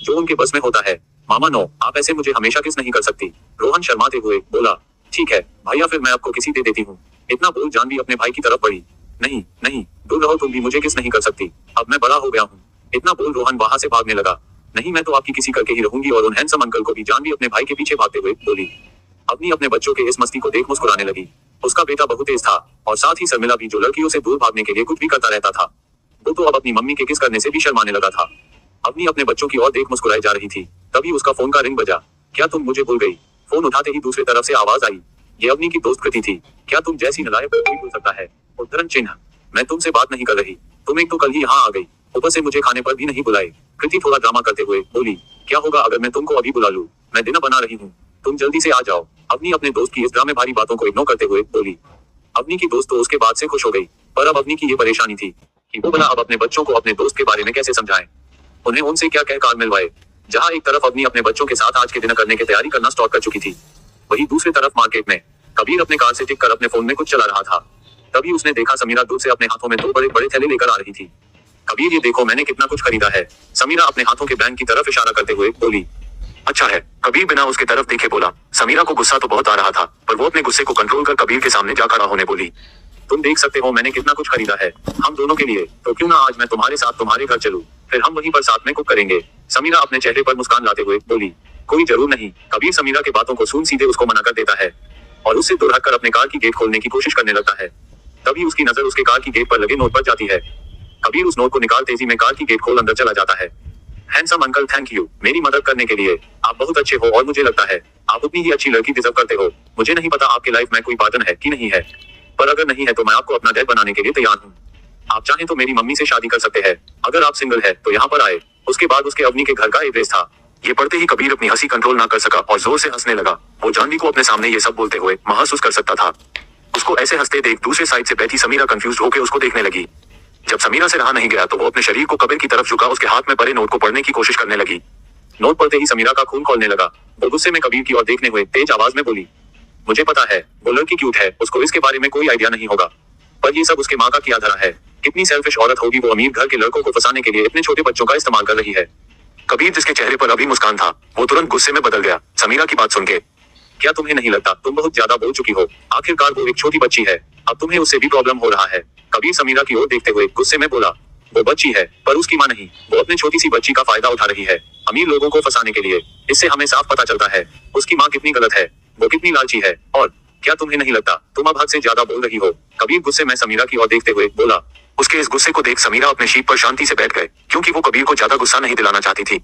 जो उनके बस में होता है। मामा नो, आप ऐसे मुझे हमेशा किस नहीं कर सकती, रोहन शर्माते हुए बोला। ठीक है भैया, फिर मैं आपको किसी दे देती हूँ। इतना बोल जानवी अपने भाई की तरफ बढ़ी। नहीं नहीं, दूर रहो, तुम भी मुझे किस नहीं कर सकती, अब मैं बड़ा हो गया हूँ। इतना बोल रोहन वहां से भागने लगा। नहीं, मैं तो आपकी किसी करके ही रहूंगी और उन हैंडसम अंकल को भी। जानवी अपने भाई के पीछे भागते हुए बोली। अवनी अपने बच्चों के इस मस्ती को देख मुस्कुराने लगी। उसका बेटा बहुत तेज था और साथ ही शर्मिला भी, जो लड़कियों से दूर भागने के लिए कुछ भी करता रहता था। वो तो अब अपनी मम्मी के किस करने से भी शर्माने लगा था। अवनी अपने बच्चों की ओर देख मुस्कुराई जा रही थी, तभी उसका फोन का रिंग बजा। क्या तुम मुझे भूल गई? फोन उठाते ही दूसरी तरफ से आवाज आई। ये अवनी की दोस्त कृति थी। क्या तुम जैसी नालायक कोई भूल सकता है? उद्धरण चिन्ह। मैं तुमसे बात नहीं कर रही, तुम एक तो कल ही यहाँ आ गई, ऊपर से मुझे खाने पर भी नहीं बुलाए। कृति थोड़ा ड्रामा करते हुए बोली। क्या होगा अगर मैं तुमको अभी बुला लूं? मैं डिनर बना रही हूँ, तुम जल्दी से आ जाओ। अवनी अपने दोस्त की इस ड्रामे भारी बातों को इग्नोर करते हुए बोली। अवनी की दोस्त तो उसके बाद से खुश हो गई, पर अब अवनी की ये परेशानी थी कि वो भला अब अपने बच्चों को अपने दोस्त के बारे में कैसे समझाए, उन्हें उनसे क्या कह कार मिलवाए। जहाँ एक तरफ अवनी अपने बच्चों के साथ आज के डिनर करने की तैयारी करना स्टार्ट कर चुकी थी, वहीं दूसरी तरफ मार्केट में कबीर अपने कार से टिक कर अपने फोन में कुछ चला रहा था। तभी उसने देखा समीरा दूर से अपने हाथों में दो बड़े बड़े थैले लेकर आ रही थी। कबीर ये देखो मैंने कितना कुछ खरीदा है, समीरा अपने हाथों के बैंक की तरफ इशारा करते हुए बोली। अच्छा है, कबीर बिना उसके तरफ देखे बोला। समीरा को गुस्सा तो बहुत आ रहा था, पर वो अपने गुस्से को कंट्रोल कर कबीर के सामने जा खड़ा होने बोली। तुम देख सकते हो मैंने कितना कुछ खरीदा है हम दोनों के लिए, तो क्यों ना आज मैं तुम्हारे साथ तुम्हारे घर चलूं, फिर हम वहीं पर साथ में कुक करेंगे। समीरा अपने चेहरे पर मुस्कान लाते हुए बोली। कोई जरूर नहीं। कबीर समीरा के बातों को सुन सीधे उसको मना कर देता है और उससे दूर हटकर अपने कार की गेट खोलने की कोशिश करने लगता है। तभी उसकी नजर उसके कार की गेट पर लगे नोट पर जाती है। कबीर उस नोट को निकाल तेजी में कार की गेट खोल अंदर चला जाता है। हैंडसम अंकल, थैंक यू मेरी मदद करने के लिए। आप बहुत अच्छे हो और मुझे लगता है आप उतनी ही अच्छी लड़की डिजर्व करते हो। मुझे नहीं पता आपके लाइफ में कोई पार्टनर है कि नहीं है, पर अगर नहीं है तो मैं आपको अपना डैड बनाने के लिए तैयार हूँ। आप चाहें तो मेरी मम्मी से शादी कर सकते हैं। अगर आप सिंगल है तो यहाँ पर आए। उसके बाद उसके अवनी के घर का एड्रेस था। ये पढ़ते ही कबीर अपनी हंसी कंट्रोल ना कर सका और जोर से हंसने लगा। वो जानवी को अपने सामने ये सब बोलते हुए महसूस कर सकता था। उसको ऐसे हंसते देख दूसरे साइड से बैठी समीरा कंफ्यूज होकर उसको देखने लगी। जब समीरा से रहा नहीं गया तो वो अपने शरीर को कबीर की तरफ झुका उसके हाथ में पड़े नोट को पढ़ने की कोशिश करने लगी। नोट पढ़ते ही समीरा का खून खौलने लगा। वो गुस्से में कबीर की ओर देखने हुए तेज आवाज में बोली। मुझे पता है वो लड़की क्यूट है, उसको इसके बारे में कोई आइडिया नहीं होगा, पर ये सब उसके माँ का किया धरा है। कितनी सेल्फिश औरत होगी वो, अमीर घर के लड़कों को फंसाने के लिए इतने छोटे बच्चों का इस्तेमाल कर रही है। कबीर जिसके चेहरे पर अभी मुस्कान था वो तुरंत गुस्से में बदल गया समीरा की बात सुन के। क्या तुम्हें नहीं लगता तुम बहुत ज्यादा बोल चुकी हो? आखिरकार वो एक छोटी बच्ची है, अब तुम्हें उससे भी प्रॉब्लम हो रहा है। कबीर समीरा की ओर देखते हुए गुस्से में बोला। वो बच्ची है पर उसकी माँ नहीं। वो अपने छोटी सी बच्ची का फायदा उठा रही है अमीर लोगों को फंसाने के लिए। इससे हमें साफ पता चलता है उसकी माँ कितनी गलत है, वो कितनी लालची है। और क्या तुम्हें नहीं लगता तुम अब हद से ज्यादा बोल रही हो? कबीर गुस्से में समीरा की ओर देखते हुए बोला। उसके इस गुस्से को देख समीरा अपने शीट पर शांति से बैठ गए, क्योंकि वो कबीर को ज्यादा गुस्सा नहीं दिलाना चाहती थी।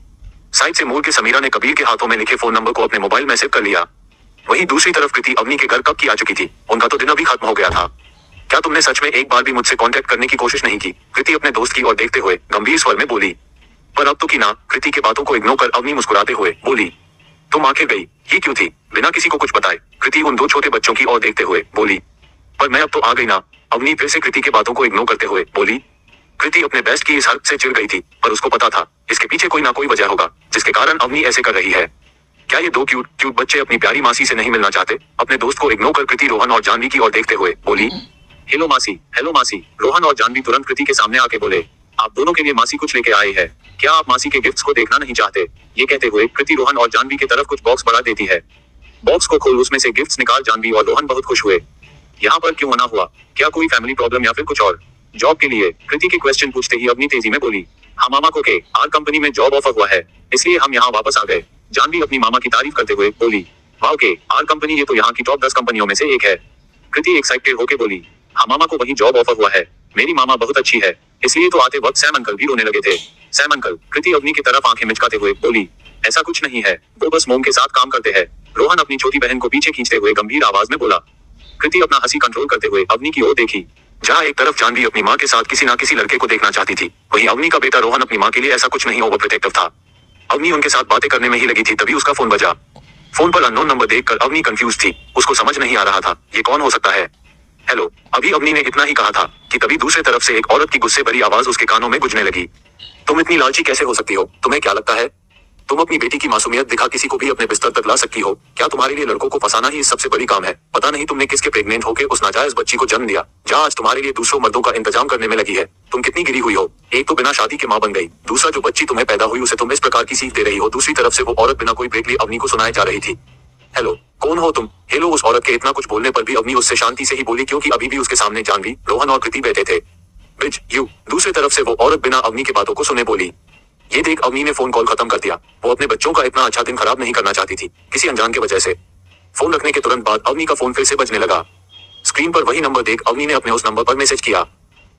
साइड से मुड़ के समीरा ने कबीर के हाथों में लिखे फोन नंबर को अपने मोबाइल में सेव कर लिया। वहीं दूसरी तरफ कृति अवनी के घर कब की आ चुकी थी, उनका तो दिन अभी खत्म हो गया था। क्या तुमने सच में एक बार भी मुझसे कांटेक्ट करने की कोशिश नहीं की? कृति अपने दोस्त की ओर देखते हुए गंभीर स्वर में बोली। पर अब तो की ना। कृति की बातों को इग्नोर कर अवनी मुस्कुराते हुए बोली। तुम आखिर गई ये क्यों थी, बिना किसी को कुछ बताए? कृति उन दो छोटे बच्चों की ओर देखते हुए बोली। पर मैं अब तो आ गई ना। अवनी फिर से कृति की बातों को इग्नोर करते हुए बोली। कृति अपने बेस्ट की इस हरकत से चिढ़ गई थी, पर उसको पता था इसके पीछे कोई ना कोई वजह होगा जिसके कारण अवनी ऐसे कर रही है। क्या ये दो क्यूट क्यूट बच्चे अपनी प्यारी मासी से नहीं मिलना चाहते? अपने दोस्त को इग्नोर कर कृति रोहन और जानवी की ओर देखते हुए बोली। हेलो मासी। हेलो मासी। रोहन और जानवी तुरंत कृति के सामने आके बोले। आप दोनों के लिए मासी कुछ लेके आए हैं, क्या आप मासी के गिफ्ट्स को देखना नहीं चाहते? ये कहते हुए कृति रोहन और जानवी की तरफ कुछ बॉक्स बढ़ा देती है। बॉक्स को खोल उसमें से गिफ्ट्स निकाल जानवी और रोहन बहुत खुश हुए। यहाँ पर क्यों आना हुआ, क्या कोई फैमिली प्रॉब्लम या फिर कुछ और? जॉब के लिए? कृति के क्वेश्चन पूछते ही अपनी तेजी में बोली। हाँ मामा को के आर कंपनी में जॉब ऑफर हुआ है, इसलिए हम यहाँ वापस आ गए। जानवी अपनी मामा की तारीफ करते हुए बोली। वाह के आर कंपनी, ये तो यहाँ की टॉप 10 कंपनियों में से एक है। कृति एक्साइटेड होके बोली। हाँ मामा को वही जॉब ऑफर हुआ है, मेरी मामा बहुत अच्छी है, इसलिए तो आते वक्त सैम अंकल भी रोने लगे थे। Sam uncle? कृति अवनी की तरफ आंखें मिचकाते हुए बोली। ऐसा कुछ नहीं है, वो बस मोम के साथ काम करते हैं। रोहन अपनी छोटी बहन को पीछे खींचते हुए गंभीर आवाज में बोला। कृति अपना हंसी कंट्रोल करते हुए अवनी की ओर देखी, जहाँ एक तरफ जानवी अपनी माँ के साथ किसी ना किसी लड़के को देखना चाहती थी, वहीं अवनी का बेटा रोहन अपनी माँ के लिए ऐसा कुछ नहीं ओवर प्रोटेक्टिव था। अवनी उनके साथ बातें करने में ही लगी थी, तभी उसका फोन बजा। फोन पर अननोन नंबर देखकर अवनी कंफ्यूज थी, उसको समझ नहीं आ रहा था ये कौन हो सकता है। हेलो। अभी अवनी ने इतना ही कहा था कि तभी दूसरे तरफ से एक औरत की गुस्से भरी आवाज उसके कानों में गूंजने लगी। तुम इतनी लालची कैसे हो सकती हो? तुम्हें क्या लगता है तुम अपनी बेटी की मासूमियत दिखा किसी को भी अपने बिस्तर तक ला सकती हो? क्या तुम्हारे लिए लड़कों को फंसाना ही सबसे बड़ी काम है? पता नहीं तुमने किसके प्रेग्नेंट होकर उस नाजायज बच्ची को जन्म दिया, जहाँ आज तुम्हारे लिए दूसरों मर्दों का इंतजाम करने में लगी है। तुम कितनी गिरी हुई हो, एक तो बिना शादी के माँ बन गई, दूसरा जो बच्ची तुम्हें पैदा हुई उसे तुम इस प्रकार की सीख दे रही हो, दूसरी तरफ से वो औरत बिना कोई ब्रेक लिए अवनी को सुनाए जा रही थी। हेलो, कौन हो तुम? हेलो। उस औरत के इतना कुछ बोलने पर भी अवनी उससे शांति से ही बोली, क्योंकि अभी भी उसके सामने जानवी, रोहन और कृति बैठे थे। Bridge you. दूसरी तरफ से वो औरत बिना अवनी की बातों को सुने बोली। ये देख अवनी ने फोन कॉल खत्म कर दिया। वो अपने बच्चों का इतना अच्छा दिन खराब नहीं करना चाहती थी किसी अनजान के वजह से। फोन रखने के तुरंत बाद अवनी का फोन फिर से बजने लगा। स्क्रीन पर वही नंबर देख अवनी ने अपने उस नंबर पर मैसेज किया।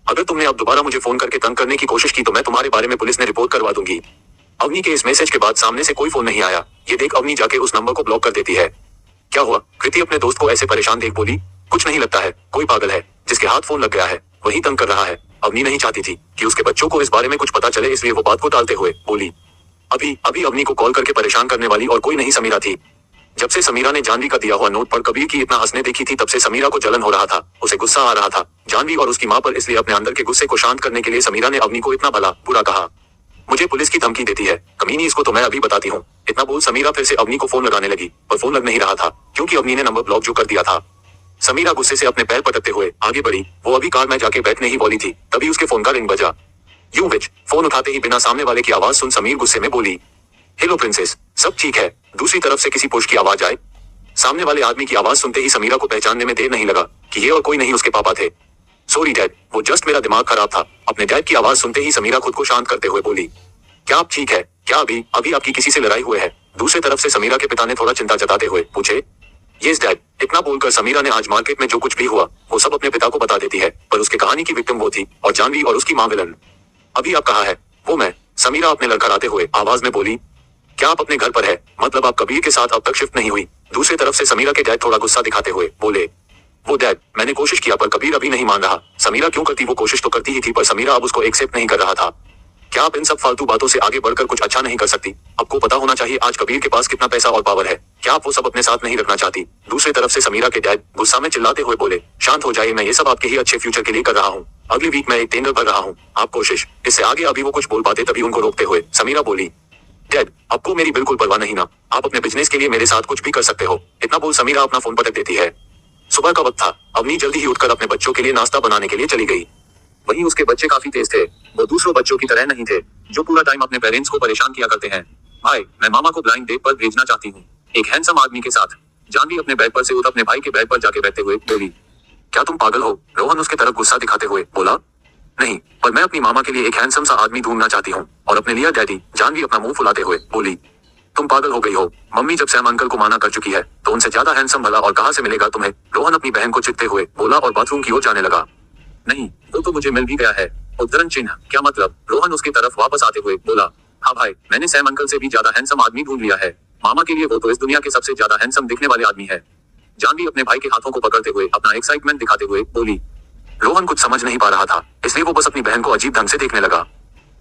अगर तुमने अब दोबारा मुझे फोन करके तंग करने की कोशिश की तो मैं तुम्हारे बारे में पुलिस में रिपोर्ट करवा दूंगी। अवनी के इस मैसेज के बाद सामने से कोई फोन नहीं आया। ये देख अवनी जाके उस नंबर को ब्लॉक कर देती है। क्या हुआ? कृति अपने दोस्त को ऐसे परेशान देख बोली। कुछ नहीं, लगता है कोई पागल है जिसके हाथ फोन लग गया है, वही तंग कर रहा है। अवनी नहीं चाहती थी कि उसके बच्चों को इस बारे में कुछ पता चले, इसलिए वो बात को टालते हुए बोली। अभी अभी अवनी को कॉल करके परेशान करने वाली और कोई नहीं समीरा थी। जब से समीरा ने जानवी का दिया हुआ नोट पर कबीर की इतना हंसने देखी थी, तब से समीरा को जलन हो रहा था, उसे गुस्सा आ रहा था जानवी और उसकी माँ पर। इसलिए अपने अंदर के गुस्से को शांत करने के लिए समीरा ने अवनी को इतना भला बुरा कहा। मुझे पुलिस की धमकी देती है कमीनी, इसको तो मैं अभी बताती हूँ। इतना बोल समीरा फिर से अवनी को फोन लगाने लगी, पर फोन लग नहीं रहा था क्योंकि अवनी ने नंबर ब्लॉक जो कर दिया था। समीरा गुस्से से अपने पैर पटकते हुए आगे बढ़ी। वो अभी कार में जाके बैठने ही वाली थी, तभी उसके फोन का रिंग बजा। यूं विच। फोन उठाते ही बिना सामने वाले की आवाज सुन समीर गुस्से में बोली। हेलो प्रिंसेस, सब ठीक है? दूसरी तरफ से किसी पुरुष की आवाज आए। सामने वाले आदमी की आवाज सुनते ही समीरा को पहचानने में देर नहीं लगा कि ये और कोई नहीं उसके पापा थे। सॉरी डैड, वो जस्ट मेरा दिमाग खराब था। अपने डैड की आवाज सुनते ही समीरा खुद को शांत करते हुए बोली। क्या आप ठीक है? क्या अभी अभी आपकी किसी से लड़ाई हुई है? दूसरी तरफ से समीरा के पिता ने थोड़ा चिंता जताते हुए पूछे। Yes dad. इतना बोलकर समीरा ने आज मार्केट में जो कुछ भी हुआ वो सब अपने पिता को बता देती है, पर उसके कहानी की विक्टिम वो थी और जानवी और उसकी मां विलन। अभी आप कहाँ है? वो मैं। समीरा अपने लड़खड़ाते हुए आवाज में बोली। क्या आप अपने घर पर है? मतलब आप कबीर के साथ अब तक शिफ्ट नहीं हुई? दूसरी तरफ से समीरा के डैड थोड़ा गुस्सा दिखाते हुए बोले। वो डैड, मैंने कोशिश किया पर कबीर अभी नहीं मान रहा। समीरा क्यों करती? वो कोशिश तो करती ही थी, पर समीरा अब उसको एक्सेप्ट नहीं कर रहा था। क्या आप इन सब फालतू बातों से आगे बढ़कर कुछ अच्छा नहीं कर सकती? आपको पता होना चाहिए आज कबीर के पास कितना पैसा और पावर है। क्या आप वो सब अपने साथ नहीं रखना चाहती? दूसरी तरफ से समीरा के डैड गुस्सा में चिल्लाते हुए बोले। शांत हो जाइए, मैं ये सब आपके ही अच्छे फ्यूचर के लिए कर रहा हूँ। अगली वीक मैं एक टेंडर भर रहा हूँ, आप कोशिश। इससे आगे अभी वो कुछ बोल पाते, तभी उनको रोकते हुए समीरा बोली। डैड, आपको मेरी बिल्कुल परवाह नहीं ना? आप अपने बिजनेस के लिए मेरे साथ कुछ भी कर सकते हो। इतना बोल समीरा अपना फोन पटक देती है। सुबह का वक्त था। अवनी जल्दी ही उठकर अपने बच्चों के लिए नाश्ता बनाने के लिए चली गई। वहीं उसके बच्चे काफी तेज थे। वो दूसरों बच्चों की तरह नहीं थे जो पूरा टाइम अपने पेरेंट्स को परेशान किया करते हैं। भाई, मैं मामा को ब्लाइंड डेट पर भेजना चाहती हूँ, एक हैंडसम आदमी के साथ। जानवी अपने बेड पर से उठ अपने भाई के बेड पर जाके बैठते हुए बोली। क्या तुम पागल हो? रोहन उसके तरफ गुस्सा दिखाते हुए बोला। नहीं, पर मैं अपनी मामा के लिए एक हैंडसम सा आदमी ढूंढना चाहती हूँ। और अपने लिए डैडी। जानवी अपना मुंह फुलाते हुए बोली, तुम पागल हो गई हो। मम्मी जब सैम अंकल को माना कर चुकी है तो उनसे ज्यादा हैंडसम भला और कहाँ से मिलेगा तुम्हें। रोहन अपनी बहन को चिढ़ते हुए बोला और बाथरूम की ओर जाने लगा। नहीं, वो तो मुझे मिल भी गया है। उद्धरण चिन्ह, क्या मतलब? रोहन उसकी तरफ वापस आते हुए बोला, हाँ भाई, मैंने सैम अंकल से भी ज्यादा हैंडसम आदमी ढूंढ लिया है। मामा के लिए वो तो इस दुनिया के सबसे ज्यादा हैंडसम दिखने वाले आदमी है। जानवी अपने भाई के हाथों को पकड़ते हुए अपना एक्साइटमेंट दिखाते हुए बोली। रोहन कुछ समझ नहीं पा रहा था, इसलिए वो बस अपनी बहन को अजीब ढंग से देखने लगा।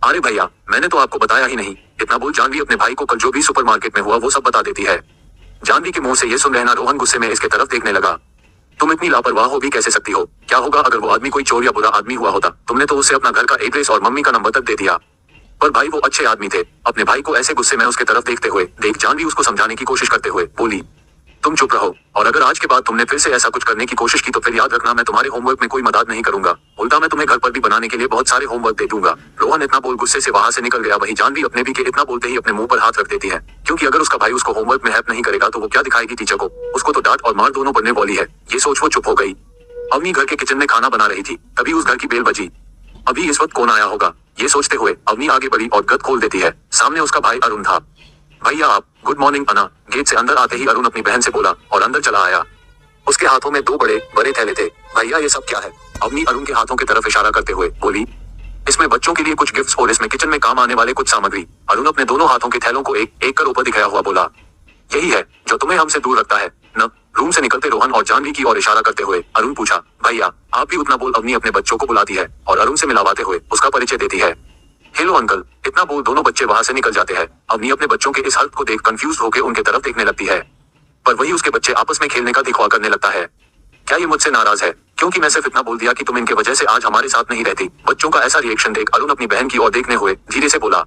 अरे भैया, मैंने तो आपको बताया ही नहीं। इतना बोल जानवी अपने भाई को कल जो भी सुपरमार्केट में हुआ वो सब बता देती है। जानवी के मुंह से ये सुन रहना रोहन गुस्से में इसके तरफ देखने लगा। तुम इतनी लापरवाह हो भी कैसे सकती हो? क्या होगा अगर वो आदमी कोई चोर या बुरा आदमी हुआ होता? तुमने तो उससे अपना घर का एड्रेस और मम्मी का नंबर तक दे दिया। पर भाई वो अच्छे आदमी थे। अपने भाई को ऐसे गुस्से में उसके तरफ देखते हुए देख जानवी उसको समझाने की कोशिश करते हुए बोली, तुम चुप रहो, और अगर आज के बाद तुमने फिर से ऐसा कुछ करने की कोशिश की तो फिर याद रखना मैं तुम्हारे होमवर्क में कोई मदद नहीं करूंगा। उल्टा मैं तुम्हें घर पर भी बनाने के लिए बहुत सारे होमवर्क दे दूंगा। रोहन इतना बोल गुस्से से वहां से निकल गया। वही जानवी अपने भी के इतना बोलते ही अपने मुंह पर हाथ रख देती है, क्योंकि अगर उसका भाई उसको होमवर्क में हेल्प नहीं करेगा तो वो क्या दिखाएगी टीचर को? उसको तो डांट और मार दोनों पड़ने वाली है। ये सोच वो चुप हो गई। अवनी घर के किचन में खाना बना रही थी, तभी उस घर की बेल बजी। अभी इस वक्त कौन आया होगा, ये सोचते हुए अवनी आगे बढ़ी और गद खोल देती है। सामने उसका भाई अरुण था। भैया आप। गुड मॉर्निंग अना। गेट से अंदर आते ही अरुण अपनी बहन से बोला और अंदर चला आया। उसके हाथों में 2 बड़े बड़े थैले थे। भैया ये सब क्या है? अवनी अरुण के हाथों की तरफ इशारा करते हुए बोली, इसमें बच्चों के लिए कुछ गिफ्ट्स और इसमें किचन में काम आने वाले कुछ सामग्री। अरुण अपने दोनों हाथों के थैलों को एक एक कर ऊपर दिखाया हुआ बोला, यही है जो तुम्हें हमसे दूर रखता है न? रूम से निकलते रोहन और जानवी की ओर इशारा करते हुए अरुण पूछा, भैया आप भी उतना बोल? अवनी अपने बच्चों को बुलाती है और अरुण से मिलावाते हुए उसका परिचय देती है। Hello uncle. इतना बोल दोनों बच्चे वहां से निकल जाते हैं। अवनी अपने बच्चों के इस हरकत को देख कंफ्यूज होकर उनके तरफ देखने लगती है, पर वही उसके बच्चे आपस में खेलने का दिखवा करने लगता है। क्या ये मुझसे नाराज है क्योंकि मैं सिर्फ इतना बोल दिया कि तुम इनके वजह से आज हमारे साथ नहीं रहती? बच्चों का ऐसा रिएक्शन देख अरुण अपनी बहन की ओर देखने हुए धीरे से बोला।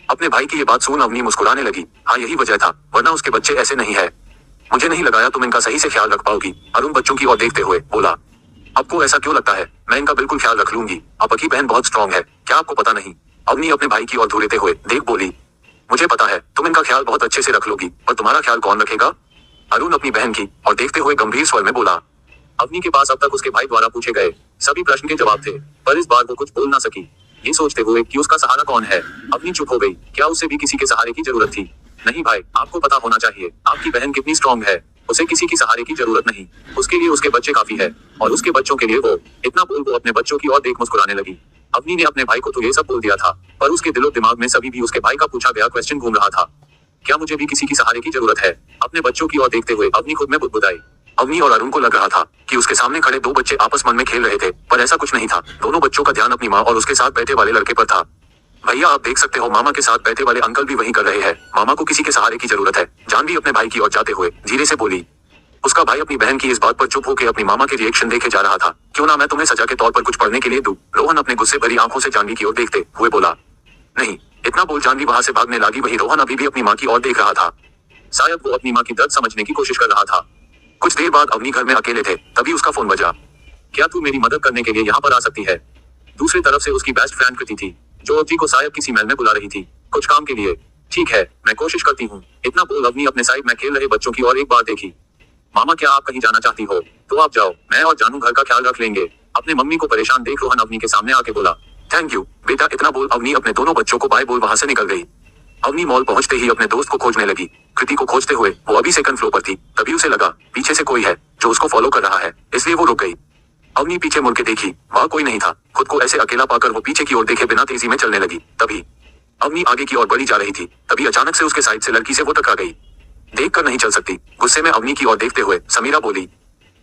अपने भाई की ये बात सुन अवनी मुस्कुराने लगी। हाँ यही वजह था, वरना उसके बच्चे ऐसे नहीं है। मुझे नहीं लगाया तुम इनका सही से ख्याल रख पाओगी। अरुण बच्चों की ओर देखते हुए बोला, आपको ऐसा क्यों लगता है? मैं इनका बिल्कुल ख्याल रख लूंगी। आपकी बहन बहुत स्ट्रांग है, क्या आपको पता नहीं? अवनी अपने भाई की ओर धुरेते हुए देख बोली, मुझे पता है तुम इनका ख्याल बहुत अच्छे से रख लोगी, पर तुम्हारा ख्याल कौन रखेगा? अरुण अपनी बहन की और देखते हुए गंभीर स्वर में बोला। अवनी के पास अब तक उसके भाई द्वारा पूछे गए सभी प्रश्न के जवाब थे, पर इस बार वो कुछ बोल ना सकी। ये सोचते हुए कि उसका सहारा कौन है, अवनी चुप हो गई। क्या उसे भी किसी के सहारे की जरूरत थी? नहीं भाई, आपको पता होना चाहिए आपकी बहन कितनी स्ट्रांग है। उसे किसी की सहारे की जरूरत नहीं, उसके लिए उसके बच्चे काफी है, और उसके बच्चों के लिए वो। इतना बोल वो अपने बच्चों की ओर देख मुस्कुराने लगी। अवनी ने अपने भाई को तो ये सब बोल दिया था, पर उसके दिलो दिमाग में सभी भी उसके भाई का पूछा गया क्वेश्चन घूम रहा था, क्या मुझे भी किसी की सहारे की जरूरत है? अपने बच्चों की ओर देखते हुए अवनी खुद में बुदबुदाई। अवनी और अरुण को लग रहा था कि उसके सामने खड़े 2 बच्चे आपस मन में खेल रहे थे, पर ऐसा कुछ नहीं था। दोनों बच्चों का ध्यान अपनी माँ और उसके साथ बैठे वाले लड़के पर था। भैया आप देख सकते हो मामा के साथ बैठे वाले अंकल भी वही कर रहे हैं। मामा को किसी के सहारे की जरूरत है। जानवी अपने भाई की ओर जाते हुए धीरे से बोली। उसका भाई अपनी बहन की इस बात पर चुप होकर अपनी मामा के रिएक्शन देखे जा रहा था। क्यों ना मैं तुम्हें सजा के तौर पर कुछ पढ़ने के लिए दूं? रोहन अपने गुस्से भरी आंखों से जानवी की ओर देखते हुए बोला। नहीं। इतना बोल जानवी वहां से भागने लगी। वही रोहन अभी भी अपनी माँ की ओर देख रहा था। शायद वो अपनी माँ की दर्द समझने की कोशिश कर रहा था। कुछ देर बाद अवनी घर में अकेले थे, तभी उसका फोन बजा। क्या तू मेरी मदद करने के लिए यहाँ पर आ सकती है? दूसरी तरफ से उसकी बेस्ट फ्रेंड कृति थी, जो अवनी को शायद किसी मेल में बुला रही थी, कुछ काम के लिए। ठीक है, मैं कोशिश करती हूँ। इतना बोल अवनी अपने साइड में खेल रहे बच्चों की ओर एक बार देखी। मामा क्या आप कहीं जाना चाहती हो? तो आप जाओ, मैं और जानू घर का ख्याल रख लेंगे। अपने मम्मी को परेशान देख रोहन अवनी के सामने आके बोला, थैंक यू बेटा। इतना बोल अवनी अपने दोनों बच्चों को बाय बोल वहां से निकल गई। अवनी मॉल पहुंचते ही अपने दोस्त को खोजने लगी। कृति को खोजते हुए वो अभी सेकंड फ्लोर पर थी, तभी उसे लगा पीछे से कोई है जो उसको फॉलो कर रहा है, इसलिए वो रुक गई। अवनी पीछे मुड़ के देखी, वहां कोई नहीं था। खुद को ऐसे अकेला पाकर वो पीछे की ओर देखे बिना तेजी में चलने लगी। तभी अवनी आगे की ओर बढ़ी जा रही थी, तभी अचानक से उसके साइड से लड़की से वो टकरा गई। देखकर नहीं चल सकती। गुस्से में अवनी की ओर देखते हुए समीरा बोली,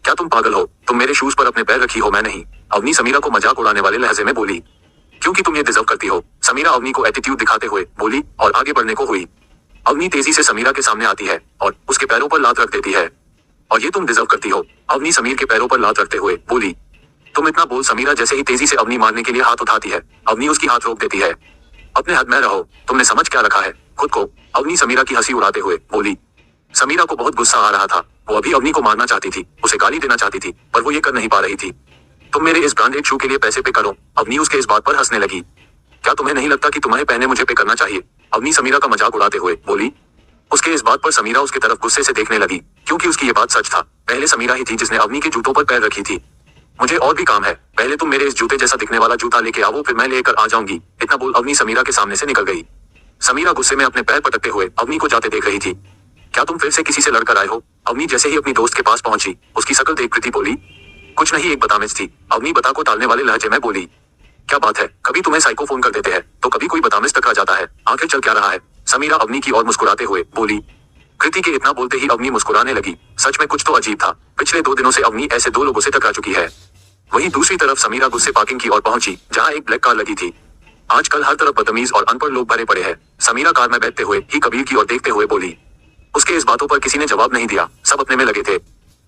क्या तुम पागल हो? तुम मेरे शूज पर अपने पैर रखी हो, मैं नहीं। अवनी समीरा को मजाक उड़ाने वाले लहजे में बोली, क्योंकि तुम ये डिजर्व करती हो। समीरा अवनी को एटीट्यूड दिखाते हुए बोली और आगे बढ़ने को हुई। अवनी तेजी से समीरा के सामने आती है और उसके पैरों पर लात रख देती है। और ये तुम डिजर्व करती हो। अवनी समीर के पैरों पर लात रखते हुए बोली। तुम इतना बोल समीरा जैसे ही तेजी से अवनी मारने के लिए हाथ उठाती है, अवनी उसकी हाथ रोक देती है। अपने हद में रहो, तुमने समझ क्या रखा है खुद को? अवनी समीरा की हंसी उड़ाते हुए बोली। समीरा को बहुत गुस्सा आ रहा था। वो अभी अवनी को मारना चाहती थी, उसे गाली देना चाहती थी, पर वो ये कर नहीं पा रही थी। तुम मेरे इस ब्रांडेड शू के लिए पैसे पे करो। अवनी उसके इस बात पर हंसने लगी। क्या तुम्हें नहीं लगता कि तुम्हारे पहने मुझे पे करना चाहिए? अवनी समीरा का मजाक उड़ाते हुए बोली। उसके इस बात पर समीरा उसकी तरफ गुस्से से देखने लगी, क्योंकि उसकी ये बात सच था। पहले समीरा ही थी जिसने अवनी के जूतों पर पैर रखी थी। मुझे और भी काम है, पहले तुम मेरे इस जूते जैसा दिखने वाला जूता लेके आओ, फिर मैं लेकर आ जाऊंगी। इतना बोल अवनी समीरा के सामने से निकल गई। समीरा गुस्से में अपने पैर पटकते हुए अवनी को जाते देख रही थी। क्या तुम फिर से किसी से लड़कर आए हो? अवनी जैसे ही अपनी दोस्त के पास पहुंची, उसकी शक्ल देख कृति बोली, कुछ नहीं, एक बदतमीज थी। अवनी बता को टालने वाले लहजे में बोली, क्या बात है, कभी तुम्हें साइको फोन कर देते हैं तो कभी कोई बदतमीज टकरा जाता है, आखिर चल क्या रहा है? समीरा अवनी की ओर मुस्कुराते हुए बोली। कृति के इतना बोलते ही अवनी मुस्कुराने लगी। सच में कुछ तो अजीब था, पिछले 2 दिनों से अवनी ऐसे 2 लोगों से टकरा चुकी है। वहीं दूसरी तरफ समीरा गुस्से पार्किंग की ओर पहुंची, जहां एक ब्लैक कार लगी थी। आजकल हर तरफ बदतमीज और अनपढ़ लोग भरे पड़े हैं। समीरा कार में बैठते हुए ही कबीर की ओर देखते हुए बोली। उसके इस बातों पर किसी ने जवाब नहीं दिया, सब अपने में लगे थे।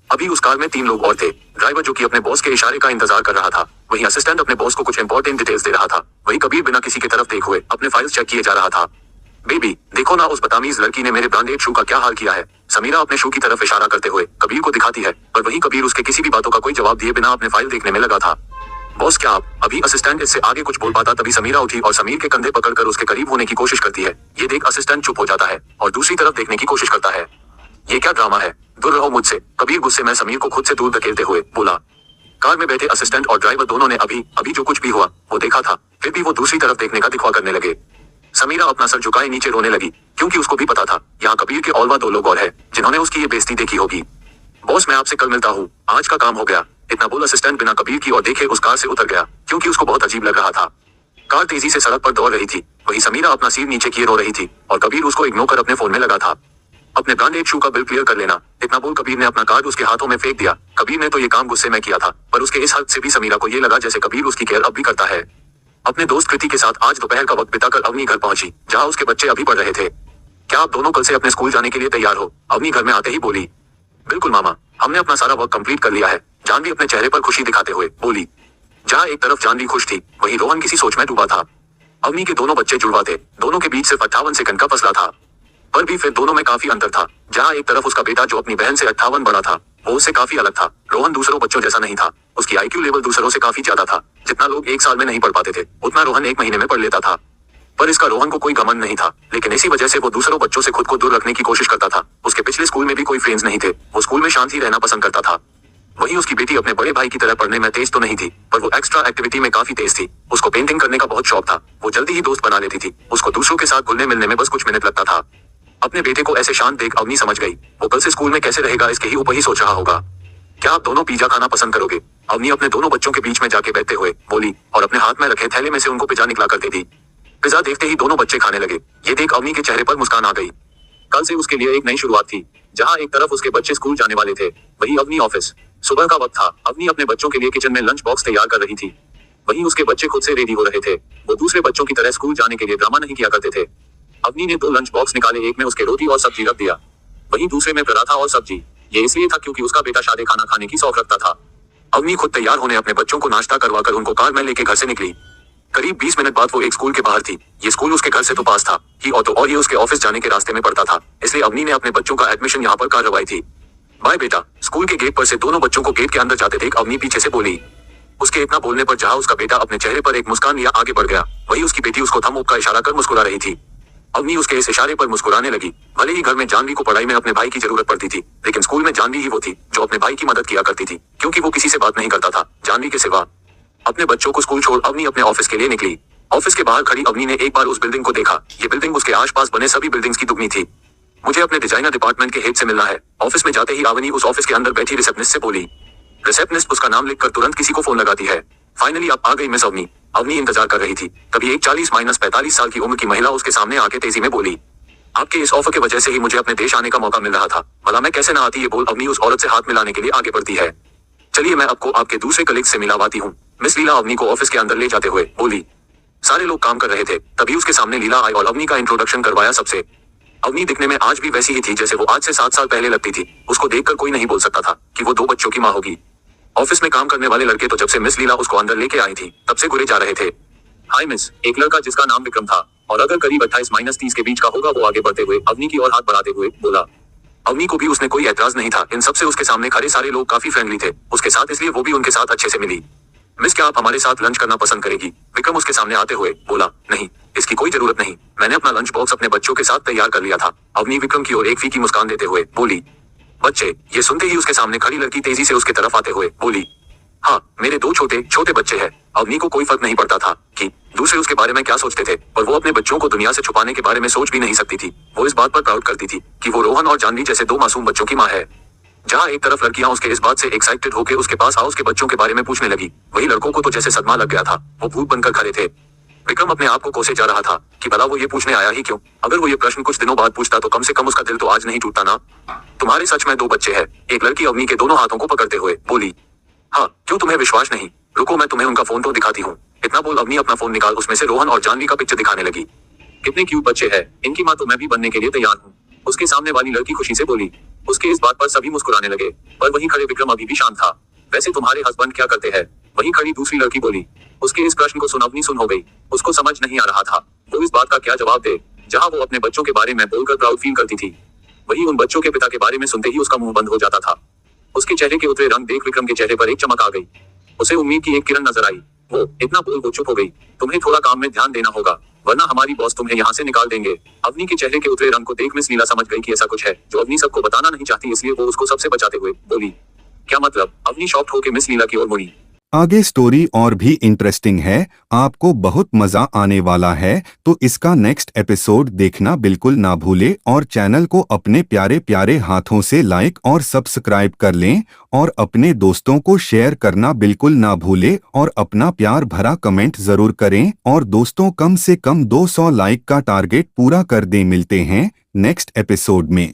अभी उस कार में 3 लोग और थे। ड्राइवर जो कि अपने बॉस के इशारे का इंतजार कर रहा था, वहीं असिस्टेंट अपने बॉस को कुछ इंपॉर्टेंट डिटेल्स दे रहा था, वहीं कबीर बिना किसी की तरफ देखे हुए अपने फाइल्स चेक किए जा रहा था। बेबी देखो ना, उस बदतमीज लड़की ने मेरे ब्रांडेड शू का क्या हाल किया है। समीरा अपने शू की तरफ इशारा करते हुए कबीर को दिखाती है, पर वहीं कबीर उसके किसी भी बातों का कोई जवाब दिए बिना अपने फाइल देखने में लगा था। बॉस क्या आप? अभी असिस्टेंट इससे आगे कुछ बोल पाता, तभी समीरा उठी और समीर के कंधे पकड़कर उसके करीब होने की कोशिश करती है। ये देख असिस्टेंट चुप हो जाता है और दूसरी तरफ देखने की कोशिश करता है। ये क्या ड्रामा है? दूर रहो मुझसे, कबीर गुस्से में समीर को खुद से दूर धकेलते हुए बोला। कार में बैठे असिस्टेंट और ड्राइवर दोनों ने अभी जो कुछ भी हुआ वो देखा था, फिर भी वो दूसरी तरफ देखने का दिखवा करने लगे। समीरा अपना सर झुकाए नीचे रोने लगी, क्योंकि उसको भी पता था यहाँ कबीर के अलावा 2 लोग और हैं जिन्होंने उसकी ये बेइज्जती देखी होगी। बॉस मैं आपसे कल मिलता हूँ, आज का काम हो गया। इतना बोल असिस्टेंट बिना कबीर की ओर देखे उस कार से उतर गया, क्योंकि उसको बहुत अजीब लग रहा था। कार तेजी से सड़क पर दौड़ रही थी, वहीं समीरा अपना सिर नीचे किए रो रही थी और कबीर उसको इग्नोर कर अपने फोन में लगा था। अपने ब्रांडेड शू का बिल क्लियर कर लेना, इतना बोल कबीर ने अपना कार्ड उसके हाथों में फेंक दिया। कबीर ने तो ये काम गुस्से में किया था, पर उसके इस हद से भी समीरा को ये लगा जैसे कबीर उसकी केयर अब भी करता है। अपने दोस्त कृति के साथ आज दोपहर का वक्त बिताकर अवनी घर पहुंची, जहां उसके बच्चे अभी पढ़ रहे थे। क्या आप दोनों कल से अपने स्कूल जाने के लिए तैयार हो? अवनी घर में आते ही बोली। बिल्कुल मामा, हमने अपना सारा वर्क कंप्लीट कर लिया है, जानवी अपने चेहरे पर खुशी दिखाते हुए बोली। जहां एक तरफ जानवी खुश थी, वहीं रोहन किसी सोच में डूबा था। अवनी के दोनों बच्चे जुड़वा थे, दोनों के बीच सिर्फ 58 सेकंड का फसला था, पर भी फिर दोनों में काफी अंतर था। जहां एक तरफ उसका बेटा जो अपनी बहन से 58 बड़ा था, वो उससे काफी अलग था। रोहन दूसरों बच्चों जैसा नहीं था, उसकी IQ लेवल दूसरों से काफी ज्यादा था। जितना लोग 1 साल में नहीं पढ़ पाते थे, उतना रोहन 1 महीने में पढ़ लेता था। पर इसका रोहन को कोई घमंड नहीं था, लेकिन इसी वजह से वो दूसरों बच्चों से खुद को दूर रखने की कोशिश करता था। उसके पिछले स्कूल में भी कोई फ्रेंड्स नहीं थे, वो स्कूल में शांत ही रहना पसंद करता था। वहीं उसकी बेटी अपने बड़े भाई की तरह पढ़ने में तेज तो नहीं थी, पर वो एक्स्ट्रा एक्टिविटी में काफी तेज थी। उसको पेंटिंग करने का बहुत शौक था, वो जल्दी ही दोस्त बना लेती थी। उसको दूसरों के साथ घुलने मिलने में बस कुछ मिनट लगता था। अपने बेटे को ऐसे शांत देख अवनी समझ गई, वो कल से स्कूल में कैसे रहेगा इसके ही ऊपर ही सोच रहा होगा। क्या आप दोनों पिज्जा खाना पसंद करोगे? अवनी अपने दोनों बच्चों के बीच में जाके बैठते हुए बोली और अपने हाथ में रखे थैले में से उनको पिज्जा निकला करती थी। पिज्जा देखते ही दोनों बच्चे खाने लगे। ये देख अवनी के चेहरे पर मुस्कान आ गई। कल से उसके लिए एक नई शुरुआत थी, जहां एक तरफ उसके बच्चे स्कूल जाने वाले थे, वहीं अवनी ऑफिस। सुबह का वक्त था, अवनी अपने बच्चों के लिए किचन में लंच बॉक्स तैयार कर रही थी। वहीं उसके बच्चे खुद से रेडी हो रहे थे, वो दूसरे बच्चों की तरह स्कूल जाने के लिए ड्रामा नहीं किया करते थे। अवनी ने 2 लंच बॉक्स निकाले, एक में उसके रोटी और सब्जी रख दिया, वहीं दूसरे में पराठा और सब्जी। ये इसलिए था क्योंकि उसका बेटा सादे खाना खाने की शौक रखता था। अवनी खुद तैयार होने अपने बच्चों को नाश्ता करवाकर उनको कार में लेके घर से निकली। करीब 20 मिनट बाद वो एक स्कूल के बाहर थी। ये स्कूल उसके घर से तो पास था ही ऑटो, और ये उसके ऑफिस जाने के रास्ते में पड़ता था, इसलिए अवनी ने अपने बच्चों का एडमिशन यहाँ पर करवाई थी। बाय बेटा। स्कूल के गेट पर से दोनों बच्चों को गेट के अंदर जाते देख अवनी पीछे से बोली। उसके इतना बोलने पर जहाँ उसका बेटा अपने चेहरे पर एक मुस्कान लिया आगे बढ़ गया, वहीं उसकी बेटी उसको थंब अप का इशारा कर मुस्कुरा रही थी। अवनी उसके इस इशारे पर मुस्कुराने लगी। भले ही घर में जानवी को पढ़ाई में अपने भाई की जरूरत पड़ती थी, लेकिन स्कूल में जानवी ही वो थी जो अपने भाई की मदद किया करती थी, क्योंकि वो किसी से बात नहीं करता था जानवी के सिवा। अपने बच्चों को स्कूल छोड़ अवनी अपने ऑफिस के लिए निकली। ऑफिस के बाहर खड़ी अवनी ने एक बार उस बिल्डिंग को देखा। ये बिल्डिंग उसके आसपास बने सभी बिल्डिंग्स की दुगनी थी। मुझे अपने डिजाइनर डिपार्टमेंट के हेड से मिलना है। ऑफिस में जाते ही अवनी उस ऑफिस के अंदर बैठी रिसेप्शनिस्ट से बोली। रिसेप्शनिस्ट उसका नाम लिखकर तुरंत किसी को फोन लगाती है। फाइनली आप आ गई मिस अवनी। अवनी इंतजार कर रही थी, तभी एक 40-45 साल की उम्र की महिला उसके सामने आके तेजी में बोली, आपके इस ऑफर की वजह से ही मुझे अपने देश आने का मौका मिल रहा था, भला मैं कैसे ना आती। ये बोल अवनी उस औरत से हाथ मिलाने के लिए आगे बढ़ती है। चलिए मैं आपको आपके दूसरे कलीग से मिलावाती हूँ। मिस लीला अवनी को ऑफिस के अंदर ले जाते हुए बोली। सारे लोग काम कर रहे थे, तभी उसके सामने लीला आई और अवनी का इंट्रोडक्शन करवाया सबसे। अवनी दिखने में आज भी वैसी ही थी जैसे वो आज से 7 साल पहले लगती थी। उसको देखकर कोई नहीं बोल सकता था कि वो 2 बच्चों की माँ होगी। ऑफिस में काम करने वाले लड़के तो जब से मिस लीला उसको अंदर लेके आई थी, तब से घुरे जा रहे थे। Hi miss. एक लड़का जिसका नाम विक्रम था और अगर करीब 28-30 के बीच का होगा, वो आगे बढ़ते हुए अवनी की ओर हाथ बढ़ाते हुए बोला। अवनी को भी उसने कोई ऐतराज नहीं था। इन सबसे उसके सामने खड़े सारे लोग काफी फ्रेंडली थे उसके साथ, इसलिए वो भी उनके साथ अच्छे से मिली। मिस क्या आप हमारे साथ लंच करना पसंद करेगी? विक्रम उसके सामने आते हुए बोला। नहीं, इसकी कोई जरूरत नहीं, मैंने अपना लंच बॉक्स अपने बच्चों के साथ तैयार कर लिया था। अवनी विक्रम की ओर एक फीकी मुस्कान देते हुए बोली। बच्चे। ये सुनते ही उसके सामने खड़ी लड़की तेजी से उसके तरफ आते हुए बोली। हाँ, मेरे दो छोटे छोटे बच्चे हैं। अवनी को कोई फर्क नहीं पड़ता था कि दूसरे उसके बारे में क्या सोचते थे, और वो अपने बच्चों को दुनिया से छुपाने के बारे में सोच भी नहीं सकती थी। वो इस बात पर प्राउड करती थी कि वो रोहन और जानवी जैसे दो मासूम बच्चों की माँ है। जहाँ एक तरफ लड़कियां उसके इस बात से एक्साइटेड होकर उसके पास आओ उसके बच्चों के बारे में पूछने लगी, वही लड़कों को तो जैसे सदमा लग गया था। वो भूत बनकर खड़े थे। विक्रम अपने आप को कोसे जा रहा था कि भला वो ये पूछने आया ही क्यों। अगर वो ये प्रश्न कुछ दिनों बाद पूछता तो कम से कम उसका दिल तो आज नहीं टूटता ना। तुम्हारे सच में दो बच्चे हैं, एक लड़की अवनी के दोनों हाथों को पकड़ते हुए बोली। हाँ, क्यों तुम्हें विश्वास नहीं? रुको मैं तुम्हें उनका फोन तो दिखाती हूँ। इतना बोल अवनी अपना फोन निकाल उसमें से रोहन और जानवी का पिक्चर दिखाने लगी। कितने क्यूट बच्चे हैं, इनकी माँ तो मैं भी बनने के लिए तैयार हूँ, उसके सामने वाली लड़की खुशी से बोली। उसके इस बात पर सभी मुस्कुराने लगे, पर वहीं खड़े विक्रम अभी भी शांत था। वैसे तुम्हारे हस्बैंड क्या करते हैं? वहीं खड़ी दूसरी लड़की बोली। उसके इस प्रश्न को सुन अवनी सुन हो गई। उसको समझ नहीं आ रहा था वो इस बात का क्या जवाब दे। जहाँ वो अपने बच्चों के बारे में बोलकर प्राउड फील करती थी, वहीं उन बच्चों के पिता के बारे में सुनते ही उसका मुंह बंद हो जाता था। उसके चेहरे के उतरे रंग देख विक्रम के चेहरे पर एक चमक आ गई। उसे उम्मीद की एक किरण नजर आई। वो इतना बोल वो चुप हो गई। तुम्हें थोड़ा काम में ध्यान देना होगा, वरना हमारी बॉस तुम्हें यहाँ से निकाल देंगे। अवनी के चेहरे के उतरे रंग को देख मिस लीला समझ गई कि ऐसा कुछ है जो अवनी सबको बताना नहीं चाहती, इसलिए वो उसको सबसे बचाते हुए बोली। क्या मतलब? अवनी शॉक्ड होकर मिस लीला की ओर मुड़ी। आगे स्टोरी और भी इंटरेस्टिंग है, आपको बहुत मजा आने वाला है, तो इसका नेक्स्ट एपिसोड देखना बिल्कुल ना भूले और चैनल को अपने प्यारे प्यारे हाथों से लाइक और सब्सक्राइब कर लें और अपने दोस्तों को शेयर करना बिल्कुल ना भूले और अपना प्यार भरा कमेंट जरूर करें और दोस्तों कम से कम 200 लाइक का टारगेट पूरा कर दें। मिलते हैं नेक्स्ट एपिसोड में।